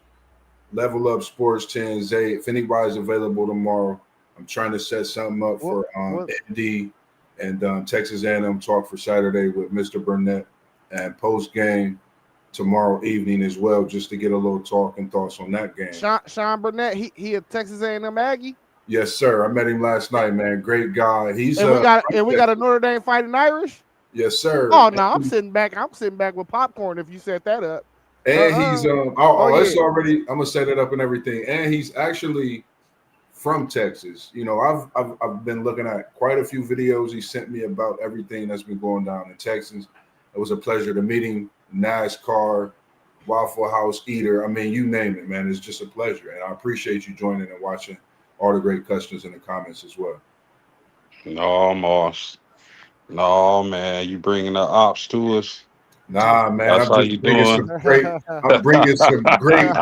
Level Up Sports 10, Zay, if anybody's available tomorrow, I'm trying to set something up for MD and Texas A&M talk for Saturday with Mr. Burnett, and post game tomorrow evening as well, just to get a little talk and thoughts on that game. Sean Burnett, he a Texas A&M Aggie. Yes, sir. I met him last night, man. Great guy. He's And we got a Notre Dame Fighting Irish. yes, sir. Oh no, I'm sitting back with popcorn if you set that up. And he's it's yeah. already. I'm gonna set it up and everything. And he's actually from Texas. You know, I've been looking at quite a few videos he sent me about everything that's been going down in Texas. It was a pleasure to meet him. NASCAR, Waffle House eater. I mean, you name it, man. It's just a pleasure, and I appreciate you joining and watching all the great questions in the comments as well. No, Moss. No, man. You bringing the ops to us? Nah, man. That's how you doing. I'm bringing some great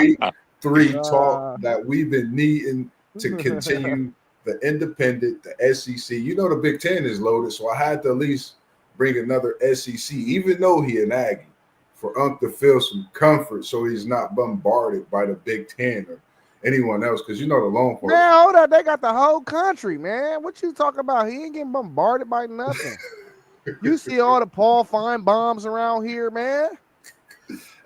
week 3 talk that we've been needing to continue the independent, the SEC. You know, the Big Ten is loaded, so I had to at least bring another SEC, even though he an Aggie, for Unc to feel some comfort so he's not bombarded by the Big Ten or anyone else, because you know the Longhorns. Man, hold up. They got the whole country, man. What you talking about? He ain't getting bombarded by nothing. You see all the Paul Fine bombs around here, man.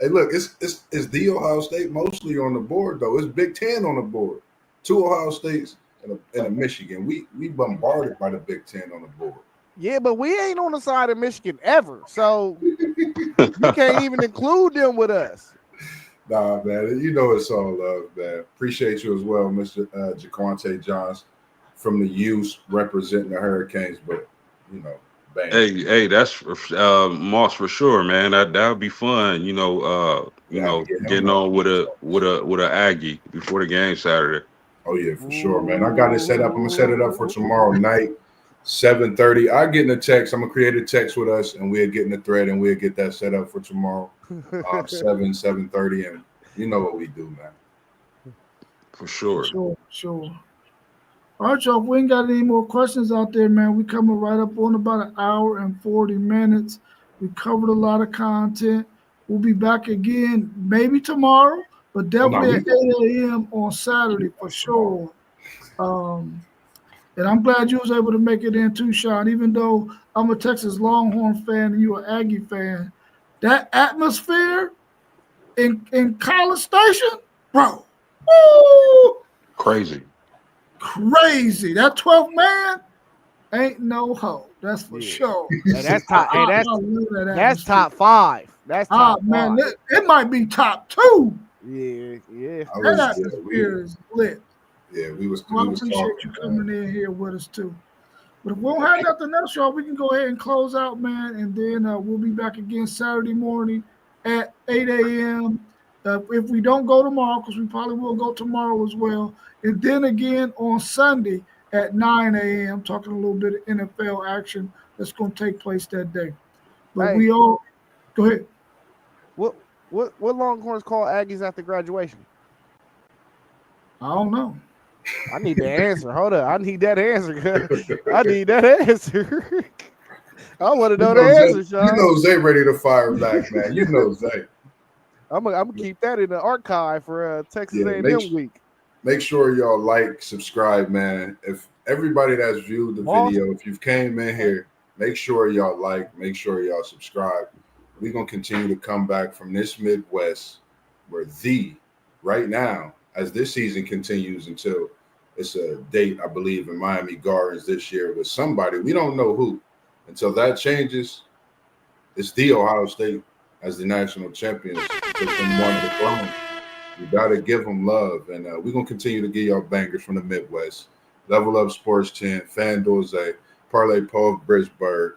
Hey, look, it's the Ohio State mostly on the board, though. It's Big Ten on the board. 2 Ohio States and a Michigan. We bombarded by the Big Ten on the board. Yeah, but we ain't on the side of Michigan ever, so you can't even include them with us. Nah, man, you know it's all love, man. Appreciate you as well, Mr. Jaquante Johns from the U's representing the Hurricanes, but you know, bang. Hey, that's Moss for sure, man. That would be fun. You know, getting on with a Aggie before the game Saturday. Oh yeah, for sure, man. I got it set up. I'm gonna set it up for tomorrow night, 7:30. I get in a text. I'm gonna create a text with us, and we'll get in the thread, and we'll get that set up for tomorrow, 7:30, and you know what we do, man. For sure. Sure. All right, y'all. If we ain't got any more questions out there, man, we coming right up on about an hour and 40 minutes. We covered a lot of content. We'll be back again maybe tomorrow, but definitely at 8 a.m. on Saturday for sure. And I'm glad you was able to make it in too, Sean. Even though I'm a Texas Longhorn fan and you're an Aggie fan, that atmosphere in College Station, bro, woo, Crazy. That 12th man ain't no hoe. That's for sure. Hey, that's top. That's top 5. That's top man, 5. it might be top 2. Yeah. That atmosphere is lit. Yeah, we was. Well, I appreciate you coming in here with us too. But if we don't have nothing else, y'all, we can go ahead and close out, man. And then we'll be back again Saturday morning at 8 a.m. If we don't go tomorrow, because we probably will go tomorrow as well. And then again on Sunday at 9 a.m. talking a little bit of NFL action that's going to take place that day. But we all go ahead. What Longhorns call Aggies after graduation? I don't know. I need the answer. Hold up. I need that answer. I need that answer. I want to know the answer, Sean. You know Zay ready to fire back, man. You know Zay. I'm gonna keep that in the archive for Texas A&M week. Make sure y'all like, subscribe, man. If everybody that's viewed the video, if you've came in here, make sure y'all like, make sure y'all subscribe. We're gonna continue to come back from this Midwest where right now, as this season continues until it's a date, I believe, in Miami Gardens this year with somebody. We don't know who. Until that changes, it's the Ohio State as the national champions. From one to the throne. We got to give them love. And we're going to continue to give y'all bangers from the Midwest. Level Up Sports 10, FanDuel Zay, Parlay Paul Bridgeburg,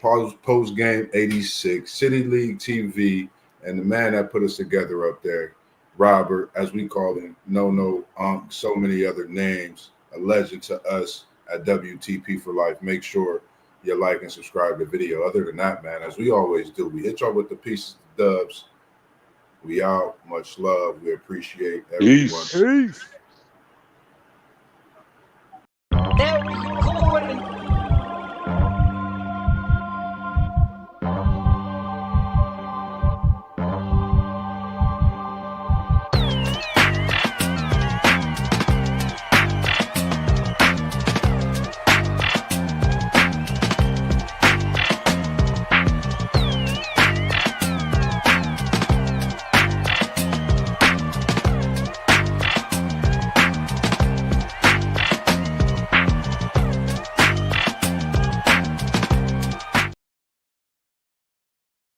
Post Game 86, City League TV, and the man that put us together up there, Robert, as we call him, No, so many other names, a legend to us at WTP for Life. Make sure you like and subscribe to the video. Other than that, man, as we always do, we hit y'all with the pieces of dubs. We out. Much love. We appreciate everyone. Peace.